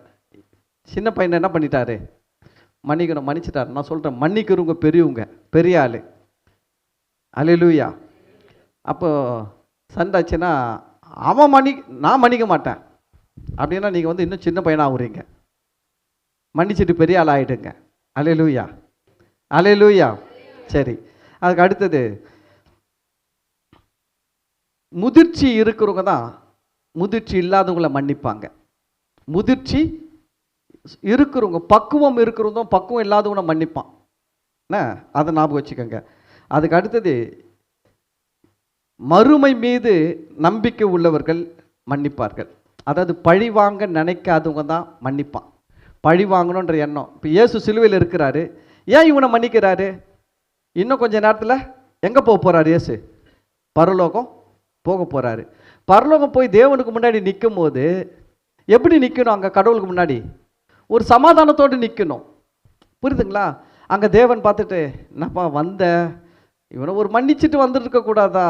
சின்ன பையனை என்ன பண்ணிட்டாரு? மன்னிக்கணும், மன்னிச்சிட்டாரு. நான் சொல்றேன், மன்னிக்கிறவங்க பெரியவங்க, பெரிய ஆளு. அல்லேலூயா. அப்போ சண்டாச்சுன்னா அவன் நான் மன்னிக்க மாட்டேன் அப்படின்னா நீங்க இன்னும் சின்ன பையனா ஆகுறீங்க. மன்னிச்சிட்டு பெரிய ஆள் ஆயிடுங்க. அல்லேலூயா, அல்லேலூயா. சரி, அதுக்கு அடுத்தது, முதிர்ச்சி இருக்கிறவங்க தான் முதிர்ச்சி இல்லாதவங்களை மன்னிப்பாங்க. முதிர்ச்சி இருக்கிறவங்க, பக்குவம் இருக்கிறவங்க பக்குவம் இல்லாதவனை மன்னிப்பான். என்ன, அதை ஞாபகம் வச்சுக்கோங்க. அதுக்கு அடுத்தது, மறுமை மீது நம்பிக்கை உள்ளவர்கள் மன்னிப்பார்கள். அதாவது பழி வாங்க நினைக்காதவங்க தான் மன்னிப்பான். பழி வாங்கணுன்ற எண்ணம். இப்போ இயேசு சிலுவையில் இருக்கிறாரு, ஏன் இவனை மன்னிக்கிறாரு? இன்னும் கொஞ்ச நேரத்தில் எங்கே போக போகிறார் இயேசு? பரலோகம் போக போகிறாரு. பரலோகம் போய் தேவனுக்கு முன்னாடி நிற்கும் போது எப்படி நிற்கணும்? அங்கே கடவுளுக்கு முன்னாடி ஒரு சமாதானத்தோடு நிற்கணும். புரியுதுங்களா? அங்கே தேவன் பார்த்துட்டு, என்னப்பா வந்த, இவனை ஒரு மன்னிச்சுட்டு வந்துருக்க கூடாதா?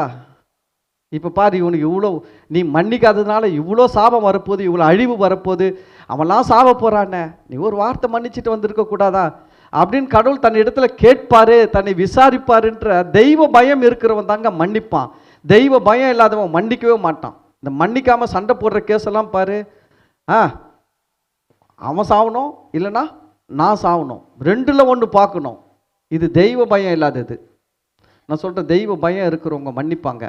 இப்போ பாரு, இவனுக்கு இவ்வளோ நீ மன்னிக்காததுனால இவ்வளோ சாபம் வரப்போகுது, இவ்வளோ அழிவு வரப்போகுது, அவன்லாம் சாப போகிறானே, நீ ஒரு வார்த்தை மன்னிச்சுட்டு வந்திருக்க கூடாதா அப்படின்னு கடவுள் தன் இடத்துல கேட்பாரு, தன்னை விசாரிப்பாருன்ற தெய்வ பயம் இருக்கிறவன் தாங்க மன்னிப்பான். தெய்வ பயம் இல்லாதவன் மன்னிக்கவே மாட்டான். இந்த மன்னிக்காமல் சண்டை போடுற கேஸெல்லாம் பாரு, அவன் சாகணும் இல்லைன்னா நான் சாகணும், 2ல் 1 பார்க்கணும். இது தெய்வ பயம் இல்லாதது. நான் சொல்கிறேன், தெய்வ பயம் இருக்கிறவங்க மன்னிப்பாங்க.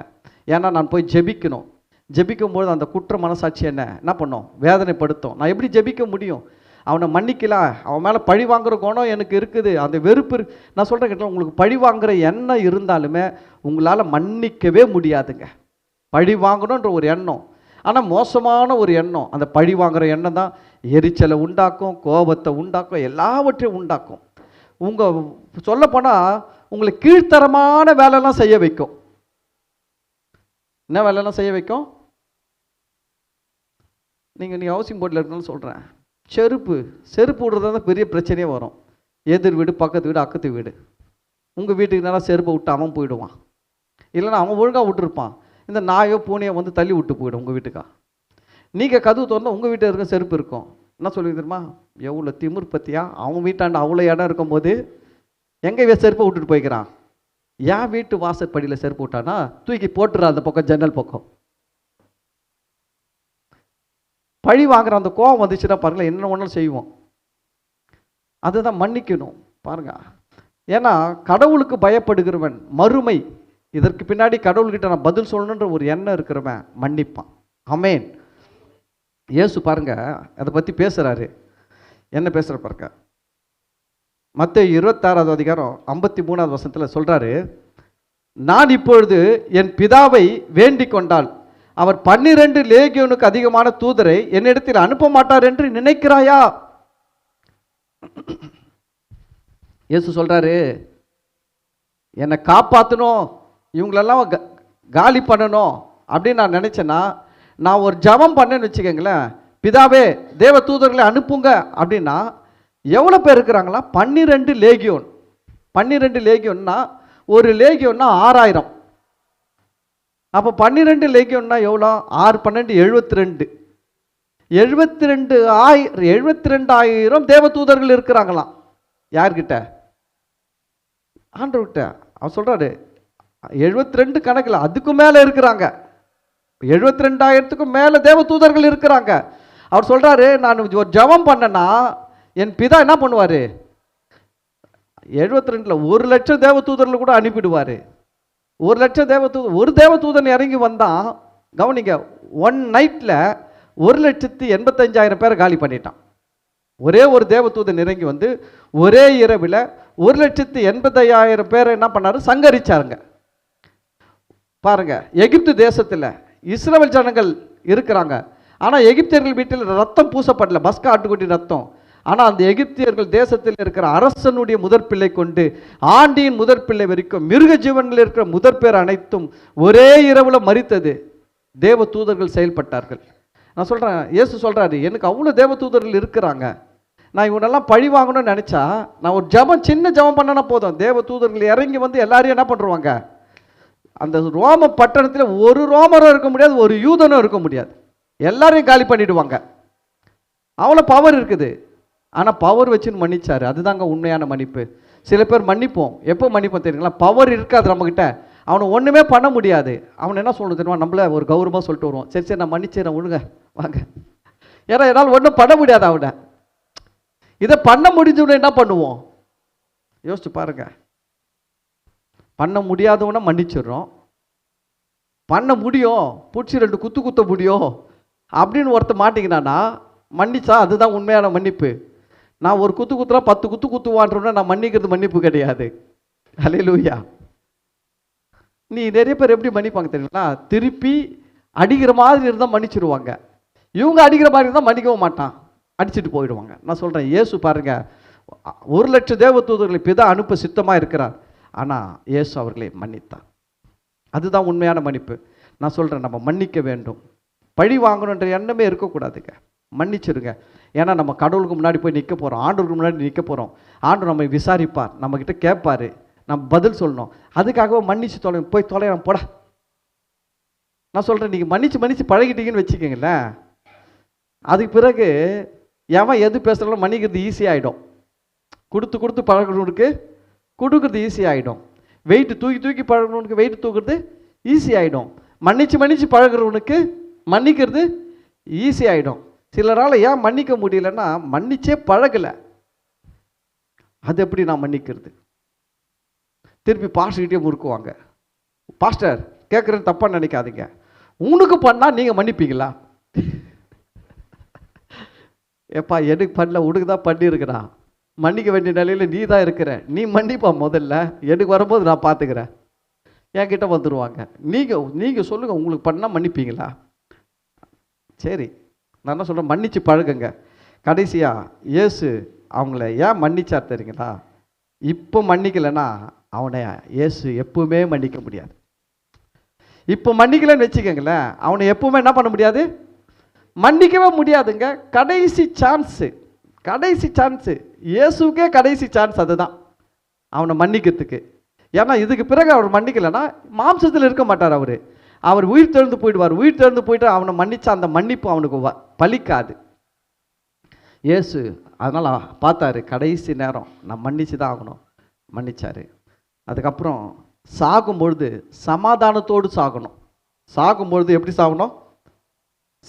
ஏன்னா நான் போய் ஜெபிக்கணும், ஜெபிக்கும்போது அந்த குற்ற மனசாட்சி என்ன பண்ணும்? வேதனைப்படுத்தும். நான் எப்படி ஜெபிக்க முடியும்? அவனை மன்னிக்கலாம், அவன் மேலே பழி வாங்குற குணம் எனக்கு இருக்குது, அந்த வெறுப்பு நான் சொல்கிறேன் கேட்டால், உங்களுக்கு பழி வாங்குற எண்ணம் இருந்தாலுமே உங்களால் மன்னிக்கவே முடியாதுங்க. பழி வாங்கணுன்ற ஒரு எண்ணம், ஆனால் மோசமான ஒரு எண்ணம், அந்த பழி வாங்குற எண்ணம் தான் எரிச்சலை உண்டாக்கும், கோபத்தை உண்டாக்கும், எல்லாவற்றையும் உண்டாக்கும். உங்கள் சொல்லப்போனால் உங்களை கீழ்த்தரமான வேலைலாம் செய்ய வைக்கும். என்ன வேலைலாம் செய்ய வைக்கும்? நீங்கள் ஹவுசிங் போர்டில் இருந்தாலும் சொல்கிறேன், செருப்பு விடுறது தான் பெரிய பிரச்சனையே வரும். எதிர் வீடு, பக்கத்து வீடு, அக்கத்து வீடு. உங்கள் வீட்டுக்கு நல்லா செருப்பை விட்டு அவன் போயிடுவான், இல்லைன்னா அவன் ஒழுங்காக விட்டுருப்பான். இந்த நாயோ பூனையோ வந்து தள்ளி விட்டு போயிடும் உங்கள் வீட்டுக்கா. நீங்கள் கதவு திறந்தால் உங்கள் வீட்டில் இருக்க செருப்பு இருக்கும். என்ன சொல்லி தெரியுமா? எவ்வளோ திமிர் பற்றியா, அவன் வீட்டாண்ட அவ்வளோ இடம் இருக்கும்போது எங்கே செருப்பை விட்டுட்டு போய்க்கிறான். என் வீட்டு வாசற்படியில் செருப்பு விட்டானா தூக்கி போட்டுறான் அந்த பக்கம், ஜன்னல் பக்கம். பழி வாங்குற அந்த கோவம் வந்துச்சுன்னா பாருங்களேன், என்ன ஒன்றும் செய்வோம். அதுதான் மன்னிக்கணும் பாருங்க. ஏன்னா கடவுளுக்கு பயப்படுகிறவன், மறுமை இதற்கு பின்னாடி கடவுள்கிட்ட நான் பதில் சொல்லணுன்ற ஒரு எண்ணம் இருக்கிறவன் மன்னிப்பான். ஆமென். இயேசு பாருங்க அதை பற்றி பேசுகிறாரு. என்ன பேசுகிற பாருங்க, மத்தேயு 26வது அதிகாரம் 53வது வசனத்தில் சொல்கிறாரு, நான் இப்பொழுது என் பிதாவை வேண்டிக் கொண்டால் அவர் 12 லேகியோனுக்கு அதிகமான தூதரை என்னிடத்தில் அனுப்ப மாட்டார் என்று நினைக்கிறாயா? இயேசு சொல்கிறாரு, என்னை காப்பாற்றணும், இவங்களெல்லாம் காலி பண்ணணும் அப்படின்னு நான் நினச்சேன்னா, நான் ஒரு ஜபம் பண்ணேன்னு வச்சுக்கோங்களேன், பிதாவே தேவ தூதர்களை அனுப்புங்க அப்படின்னா எவ்வளோ பேர் இருக்கிறாங்களா? 12 லேகியோன். 12 லேகியோன்னா ஒரு லேகியோன்னா 6000. அப்போ 12 லேகியோன்னா எவ்வளோ? 6 12 72. 72,000 தேவ தூதர்கள் இருக்கிறாங்களாம். யார்கிட்ட? ஆண்டவர்கிட்ட. அவர் சொல்கிறாரு 72 கணக்கில் அதுக்கு மேலே இருக்கிறாங்க. 72,000க்கும் மேலே தேவ தூதர்கள் இருக்கிறாங்க. அவர் சொல்கிறாரு, நான் ஒரு ஜபம் பண்ணேன்னா என் பிதா என்ன பண்ணுவார்? 72ல் 1,00,000 தேவ தூதர்கள் கூட அனுப்பிடுவார். 1,00,000 ஒரு தேவ தூதன் இறங்கி வந்தான். கவனிங்க, 1 நைட்டில் 1,85,000 பேரை காலி பண்ணிட்டான். ஒரே ஒரு தேவதூதன் இறங்கி வந்து ஒரே இரவில் 1,85,000 பேரை என்ன பண்ணாரு? சங்கரிச்சாருங்க. பாருங்க, எகிப்து தேசத்தில் இஸ்ரவேல் ஜனங்கள் இருக்கிறாங்க. ஆனால் எகிப்தியர்கள் வீட்டில் ரத்தம் பூசப்படல, பஸ்கா ஆட்டுக்குட்டி ரத்தம். ஆனால் அந்த எகிப்தியர்கள் தேசத்தில் இருக்கிற அரசனுடைய முதற்பிள்ளை கொண்டு ஆண்டியின் முதற்பிள்ளை வரைக்கும் மிருக ஜீவனில் இருக்கிற முதற்பேர் அனைத்தும் ஒரே இரவில் மரித்தது. தேவ தூதர்கள் செயல்பட்டார்கள். நான் சொல்கிறேன், இயேசு சொல்கிறாரு, எனக்கு அவ்வளோ தேவ தூதர்கள் இருக்கிறாங்க. நான் இவனெல்லாம் பழி வாங்கணும்னு நினச்சா நான் ஒரு ஜபம், சின்ன ஜபம் பண்ணனா போதும், தேவ தூதர்கள் இறங்கி வந்து எல்லாரையும் என்ன பண்ணுவாங்க? அந்த ரோம பட்டணத்தில் ஒரு ரோமரும் இருக்க முடியாது, ஒரு யூதனும் இருக்க முடியாது, எல்லாரையும் காலி பண்ணிடுவாங்க. அவ்வளோ பவர் இருக்குது. ஆனால் பவர் வச்சுன்னு மன்னிச்சாரு. அதுதாங்க உண்மையான மன்னிப்பு. சில பேர் மன்னிப்போம், எப்போ மன்னிப்போம் தெரியுங்களா? பவர் இருக்காது நம்மக்கிட்ட, அவனை ஒன்றுமே பண்ண முடியாது. அவனை என்ன சொல்லணும் தெரியுமா? நம்மள ஒரு கௌரவமாக சொல்லிட்டு வருவோம், சரி சரி நான் மன்னிச்சேன் ஒழுங்க வாங்க. ஏன்னா என்னால் ஒன்றும் பண்ண முடியாது அவனை. இதை பண்ண முடிஞ்சவன என்ன பண்ணுவோம்? யோசிச்சு பாருங்க. பண்ண முடியாதவனை மன்னிச்சிடுறோம், பண்ண முடியும், பிடிச்சி 2 குத்து குத்த முடியும் அப்படின்னு ஒருத்த மாட்டிக்கினானா மன்னிச்சா அதுதான் உண்மையான மன்னிப்பு. நான் ஒரு குத்து குத்துறா 10 குத்து குத்துவான்றோன்னா நான் மன்னிக்கிறது மன்னிப்பு கிடையாது. ஹல்லேலூயா. நீ நிறைய பேர் எப்படி மன்னிப்பாங்க தெரியுங்களா? திருப்பி அடிக்கிற மாதிரி இருந்தால் மன்னிச்சிடுவாங்க, இவங்க அடிக்கிற மாதிரி இருந்தால் மன்னிக்கவும் மாட்டான், அடிச்சுட்டு போயிடுவாங்க. நான் சொல்கிறேன், இயேசு பாருங்க 1,00,000 தேவ தூதர்களை பிதா அனுப்ப சித்தமாக இருக்கிறார். ஆனால் இயேசு அவர்களை மன்னித்தார். அதுதான் உண்மையான மன்னிப்பு. நான் சொல்கிறேன், நம்ம மன்னிக்க வேண்டும். பழி வாங்கணுன்ற எண்ணமே இருக்கக்கூடாதுங்க. மன்னிச்சிருங்க. ஏன்னா நம்ம கடவுளுக்கு முன்னாடி போய் நிற்க போகிறோம், ஆண்டவருக்கு முன்னாடி நிற்க போகிறோம். ஆண்டவர் நம்மை விசாரிப்பார், நம்மக்கிட்ட கேட்பார், நம்ம பதில் சொல்லணும். அதுக்காகவே மன்னிச்சு போய் தொலைறோம் போட. நான் சொல்கிறேன், நீங்கள் மன்னிச்சு பழகிட்டீங்கன்னு வச்சுக்கோங்களேன், அதுக்கு பிறகு எவன் எது பேசுகிறாலும் மன்னிக்கிறது ஈஸியாகிடும். கொடுத்து பழகிறவனுக்கு கொடுக்குறது ஈஸியாகிடும். வெயிட்டு தூக்கி பழகிறவனுக்கு வெயிட்டு தூக்குறது ஈஸியாகிடும். மன்னிச்சு பழகிறவனுக்கு மன்னிக்கிறது ஈஸியாகிடும். சிலரால் ஏன் மன்னிக்க முடியலன்னா மன்னிச்சே பழகலை. அது எப்படி நான் மன்னிக்கிறது? திருப்பி பாஸ்டர்கிட்டே முறுக்குவாங்க. பாஸ்டர் கேட்குறது தப்பாக நினைக்காதீங்க, உனக்கு பண்ணால் நீங்கள் மன்னிப்பீங்களா? ஏப்பா எனக்கு பண்ணல, உனக்கு தான் பண்ணியிருக்கிறா, மன்னிக்க வேண்டிய நிலையில் நீ தான் இருக்கிற, நீ மன்னிப்பா முதல்ல, எனக்கு வரும்போது நான் பார்த்துக்கிறேன். என்கிட்ட வந்துடுவாங்க. நீங்கள் சொல்லுங்கள், உங்களுக்கு பண்ணால் மன்னிப்பீங்களா? சரி, நான் என்ன சொல்கிறேன், மன்னிச்சு பழகுங்க. கடைசியா இயேசு அவங்கள ஏன் மன்னிச்சார் தெரியுங்களா? இப்போ மன்னிக்கலைன்னா அவனை இயேசு எப்பவுமே மன்னிக்க முடியாது. இப்போ மன்னிக்கலன்னு வச்சுக்கோங்களேன், அவனை எப்பவுமே என்ன பண்ண முடியாது? மன்னிக்கவே முடியாதுங்க. கடைசி சான்ஸு, கடைசி சான்ஸு, இயேசுக்கே கடைசி சான்ஸ் அதுதான் அவனை மன்னிக்கிறதுக்கு. ஏன்னா இதுக்கு பிறகு அவர் மன்னிக்கலைன்னா மாம்சத்தில் இருக்க மாட்டார். அவர் உயிர் தெழுந்து போயிடுவார். உயிர் தெழுந்து போயிட்டு அவனை மன்னிச்சா அந்த மன்னிப்பு அவனுக்கு பலிக்காது. இயேசு அதனால் பார்த்தாரு, கடைசி நேரம் நான் மன்னிச்சு தான் ஆகணும், மன்னிச்சாரு. அதுக்கப்புறம் சாகும்பொழுது சமாதானத்தோடு சாகணும். சாகும்பொழுது எப்படி சாகணும்?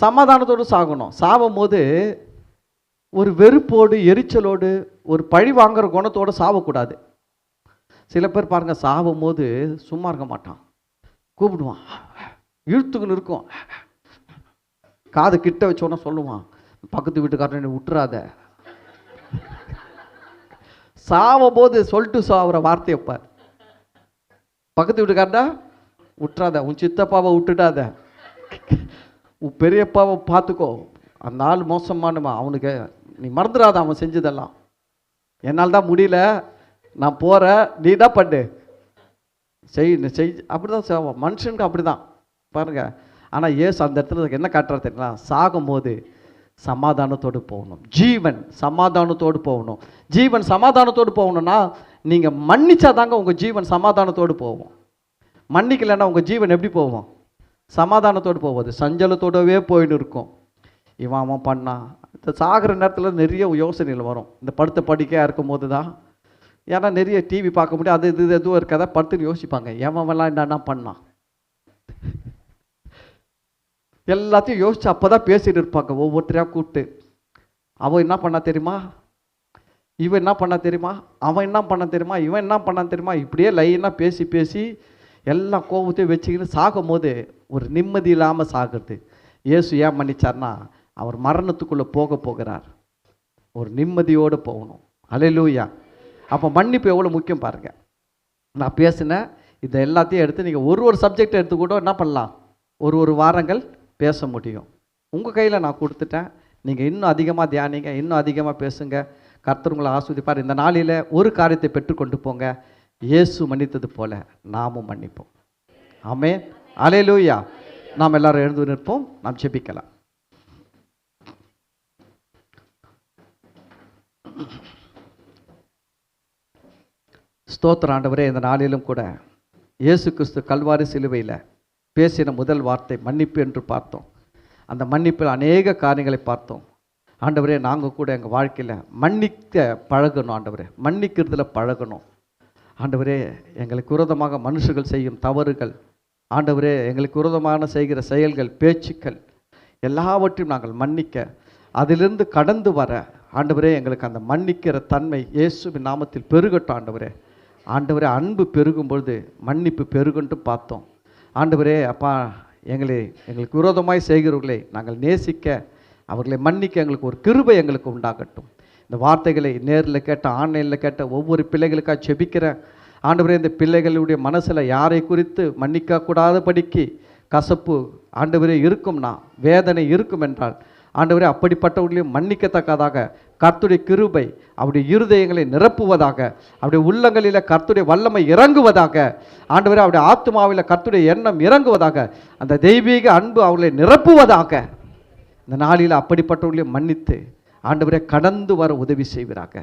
சமாதானத்தோடு சாகணும். சாகும் போது ஒரு வெறுப்போடு, எரிச்சலோடு, ஒரு பழி வாங்குற குணத்தோடு சாவக்கூடாது. சில பேர் பாருங்க, சாகும் போது சும்மா இருக்க மாட்டான், கூப்பிடுவான், இழுத்துக்குன்னு இருக்கும், காது கிட்ட வச்சோன்னா சொல்லுவான், பக்கத்து வீட்டுக்காரன் விட்டுறாத. சாவும் போது சொல்லிட்டு சாவுற வார்த்தையை பார். பக்கத்து வீட்டுக்காரடா விட்டுறாத, உன் சித்தப்பாவை விட்டுடாத, உன் பெரியப்பாவை பார்த்துக்கோ, அந்த ஆள் மோசமானமா, அவனுக்கு நீ மறந்துடாத அவன் செஞ்சதெல்லாம். என்னால் தான் முடியல, நான் போகிறேன், நீ தான் பண்ணு, செய். அப்படி தான் செய்வோம் மனுஷனுக்கு, அப்படி தான் பாருங்க. ஆனால் இயேசு அந்த இடத்துல என்ன காட்டுறது தெரியுங்களா? சாகும்போது சமாதானத்தோடு போகணும். ஜீவன் சமாதானத்தோடு போகணும். ஜீவன் சமாதானத்தோடு போகணும்னா நீங்கள் மன்னிச்சாதாங்க உங்கள் ஜீவன் சமாதானத்தோடு போகும். மன்னிக்கலைன்னா உங்கள் ஜீவன் எப்படி போவோம்? சமாதானத்தோடு போவது சஞ்சலத்தோடவே போயின்னு இருக்கும். அவன் பண்ணான். இந்த சாகிற நேரத்தில் நிறைய யோசனைகள் வரும். இந்த படுத்த படிக்கையாக இருக்கும் போது தான். ஏன்னா நிறைய டிவி பார்க்க முடியும், அது இது எதுவும் இருக்காத, படுத்துன்னு யோசிப்பாங்க, எவன்லாம் என்னன்னா பண்ணான், எல்லாத்தையும் யோசிச்சு அப்போ தான் பேசிட்டு இருப்பாங்க. ஒவ்வொருத்தரையாக கூப்பிட்டு, அவன் என்ன பண்ணா தெரியுமா, இவன் என்ன பண்ணா தெரியுமா, அவன் என்ன பண்ண தெரியுமா, இவன் என்ன பண்ணான் தெரியுமா, இப்படியே லைனாக பேசி பேசி எல்லா கோபத்தையும் வச்சுக்கின்னு சாகும் போது ஒரு நிம்மதி இல்லாமல் சாகுறது. இயேசு ஏன் மன்னிச்சார்னா, அவர் மரணத்துக்குள்ளே போகிறார், ஒரு நிம்மதியோடு போகணும். அல்லேலூயா. அப்போ மன்னிப்பு எவ்வளோ முக்கியம் பாருங்கள். நான் பேசினேன், இதை எல்லாத்தையும் எடுத்து நீங்கள் ஒரு சப்ஜெக்டை எடுத்து கூட என்ன பண்ணலாம், ஒரு வாரங்கள் பேச முடியும். உங்கள் கையில் நான் கொடுத்துட்டேன், நீங்கள் இன்னும் அதிகமாக தியானிங்க, இன்னும் அதிகமாக பேசுங்க. கர்த்தர் உங்களை ஆஸ்வதிப்பார். இந்த நாளில் ஒரு காரியத்தை பெற்றுக்கொண்டு போங்க, இயேசு மன்னித்தது போல நாமும் மன்னிப்போம். ஆமென். அல்லேலூயா. நாம் எல்லாரும் எழுந்து நிற்போம், நாம் ஜெபிக்கலாம். ஸ்தோத்திர ஆண்டவரே, இந்த நாளிலும் கூட இயேசு கிறிஸ்து கல்வாரி சிலுவையில் பேசின முதல் வார்த்தை மன்னிப்பு என்று பார்த்தோம். அந்த மன்னிப்பில் அநேக காரியங்களை பார்த்தோம். ஆண்டவரே, நாங்கள் கூட எங்கள் வாழ்க்கையில் மன்னிக்க பழகணும். ஆண்டவரே, மன்னிக்கிறதுல பழகணும். ஆண்டவரே, எங்களுக்கு விரோதமாக மனுஷர்கள் செய்யும் தவறுகள், ஆண்டவரே, எங்களுக்கு விரோதமான செய்கிற செயல்கள், பேச்சுக்கள் எல்லாவற்றையும் நாங்கள் மன்னிக்க, அதிலிருந்து கடந்து வர ஆண்டவரே எங்களுக்கு அந்த மன்னிக்கிற தன்மை இயேசுவின் நாமத்தில் பெருகட்டும். ஆண்டவரே, ஆண்டவரே, அன்பு பெருகும் பொழுது மன்னிப்பு பெருகுன்ட்டு பார்த்தோம். ஆண்டவரே அப்பா, எங்களுக்கு விரோதமாய் செய்கிறவர்களை நாங்கள் நேசிக்க, அவர்களை மன்னிக்க எங்களுக்கு ஒரு கிருபை எங்களுக்கு உண்டாகட்டும். இந்த வார்த்தைகளை நேரில் கேட்ட, ஆன்லைனில் கேட்ட ஒவ்வொரு பிள்ளைகளுக்காக செபிக்கிறேன். ஆண்டவரே, இந்த பிள்ளைகளுடைய மனசில் யாரை குறித்து மன்னிக்கக்கூடாதபடிக்கு கசப்பு ஆண்டவரே இருக்கும்னா, வேதனை இருக்கும் என்றால், ஆண்டவரே அப்படிப்பட்டவர்களையும் மன்னிக்கத்தக்கதாக கர்த்தருடைய கிருபை அவருடைய இருதயங்களை நிரப்புவதாக, அவருடைய உள்ளங்களில் கர்த்தருடைய வல்லமை இறங்குவதாக, ஆண்டவரே அவருடைய ஆத்மாவில் கர்த்தருடைய எண்ணம் இறங்குவதாக, அந்த தெய்வீக அன்பு அவர்களை நிரப்புவதாக. இந்த நாளில் அப்படிப்பட்டவர்களையும் மன்னித்து ஆண்டவரே கடந்து வர உதவி செய்வீராக.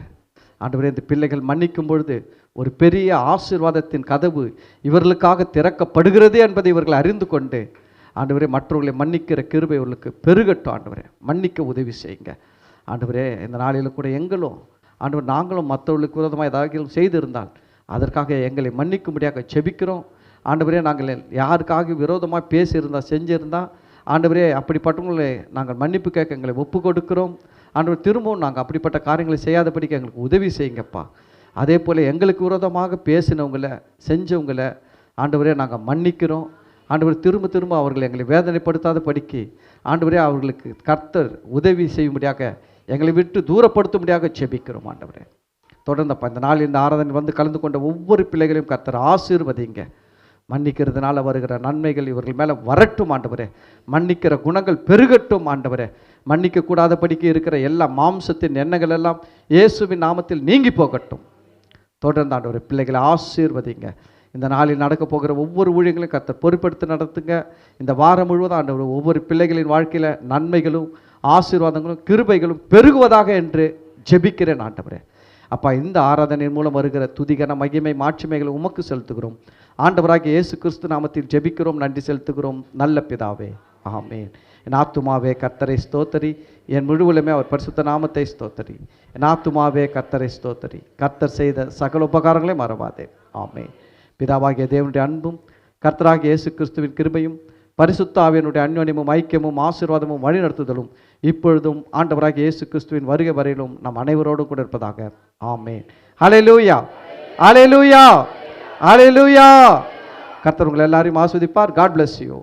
ஆண்டவரே, இந்த பிள்ளைகள் மன்னிக்கும் பொழுது ஒரு பெரிய ஆசீர்வாதத்தின் கதவு இவர்களுக்காக திறக்கப்படுகிறது என்பதை இவர்கள் அறிந்து கொண்டு, ஆண்டவரே, மற்றவர்களை மன்னிக்கிற கிருபை இவர்களுக்கு பெருகட்டும். ஆண்டவரே, மன்னிக்க உதவி செய்யுங்க. ஆண்டவரே, இந்த நாளில் கூட எங்களும் ஆண்டவர் நாங்களும் மற்றவர்களுக்கு விரோதமாக ஏதாவது செய்திருந்தால் அதற்காக எங்களை மன்னிக்கும்படியாக செபிக்கிறோம். ஆண்டவரே, நாங்கள் யாருக்காக விரோதமாக பேசியிருந்தால் செஞ்சிருந்தால் ஆண்டவரே அப்படிப்பட்டவங்களை நாங்கள் மன்னிப்பு கேட்க எங்களை ஒப்பு கொடுக்கிறோம். ஆண்டவர், திரும்பவும் நாங்கள் அப்படிப்பட்ட காரியங்களை செய்யாதபடிக்கு எங்களுக்கு உதவி செய்யுங்கப்பா. அதே போல் எங்களுக்கு விரோதமாக பேசினவங்களை செஞ்சவங்களை ஆண்டவரே நாங்கள் மன்னிக்கிறோம். ஆண்டவர், திரும்ப திரும்ப அவர்களை எங்களை வேதனைப்படுத்தாத படிக்கு ஆண்டவரே அவர்களுக்கு கர்த்தர் உதவி செய்யும்படியாக எங்களை விட்டு தூரப்படுத்தும்படியாக செபிக்கிறோம். ஆண்டவரே, தொடர்ந்தப்பா இந்த நாள் இந்த ஆராதனை வந்து கலந்து கொண்ட ஒவ்வொரு பிள்ளைகளையும் கர்த்தர் ஆசீர்வதிங்க. மன்னிக்கிறதுனால வருகிற நன்மைகள் இவர்கள் மேலே வரட்டும். ஆண்டவரே, மன்னிக்கிற குணங்கள் பெருகட்டும். ஆண்டவரே, மன்னிக்க கூடாதபடிக்கு இருக்கிற எல்லா மாம்சத்தின் எண்ணங்கள் எல்லாம் இயேசுவின் நாமத்தில் நீங்கி போகட்டும். தொடர்ந்து ஆண்டவரே பிள்ளைகளை ஆசீர்வதிங்க. இந்த நாளில் நடக்க போகிற ஒவ்வொரு ஊழியங்களையும் கர்த்தர் பொறுப்பெடுத்து நடத்துங்க. இந்த வாரம் முழுவதும் ஆண்டவர் ஒவ்வொரு பிள்ளைகளின் வாழ்க்கையில் நன்மைகளும் ஆசீர்வாதங்களும் கிருபைகளும் பெருகுவதாக என்று ஜெபிக்கிறேன் ஆண்டவரே. அப்பா, இந்த ஆராதனையின் மூலம் வருகிற துதிகன மகிமை மாட்சிமைகளை உமக்கு செலுத்துகிறோம். ஆண்டவராகிய இயேசு கிறிஸ்து நாமத்தில் ஜெபிக்கிறோம், நன்றி செலுத்துகிறோம் நல்ல பிதாவே, ஆமேன். என் ஆத்துமாவே கர்த்தரை ஸ்தோத்தரி, என் முழுவலுமே அவர் பரிசுத்த நாமத்தை ஸ்தோத்தரி. என் ஆத்துமாவே கர்த்தரை ஸ்தோத்தரி, கர்த்தர் செய்த சகல உபகாரங்களை மறவாதே, ஆமேன். பிதாவாகிய தேவனுடைய அன்பும் கர்த்தராகிய இயேசு கிறிஸ்துவின் கிருபையும் பரிசுத்த ஆவியினுடைய அன்யோன்யமும் ஐக்கியமும் ஆசீர்வாதமும் வழிநடத்துதலும் இப்பொழுதும் ஆண்டவராகிய இயேசு கிறிஸ்துவின் வருகை வரையிலும் நம் அனைவரோடும் கூட இருப்பதாக, ஆமேன். ஹல்லேலூயா, ஹல்லேலூயா, ஹல்லேலூயா. கர்த்தர் உங்களை எல்லாரையும் ஆசீர்வதிப்பார். God bless you.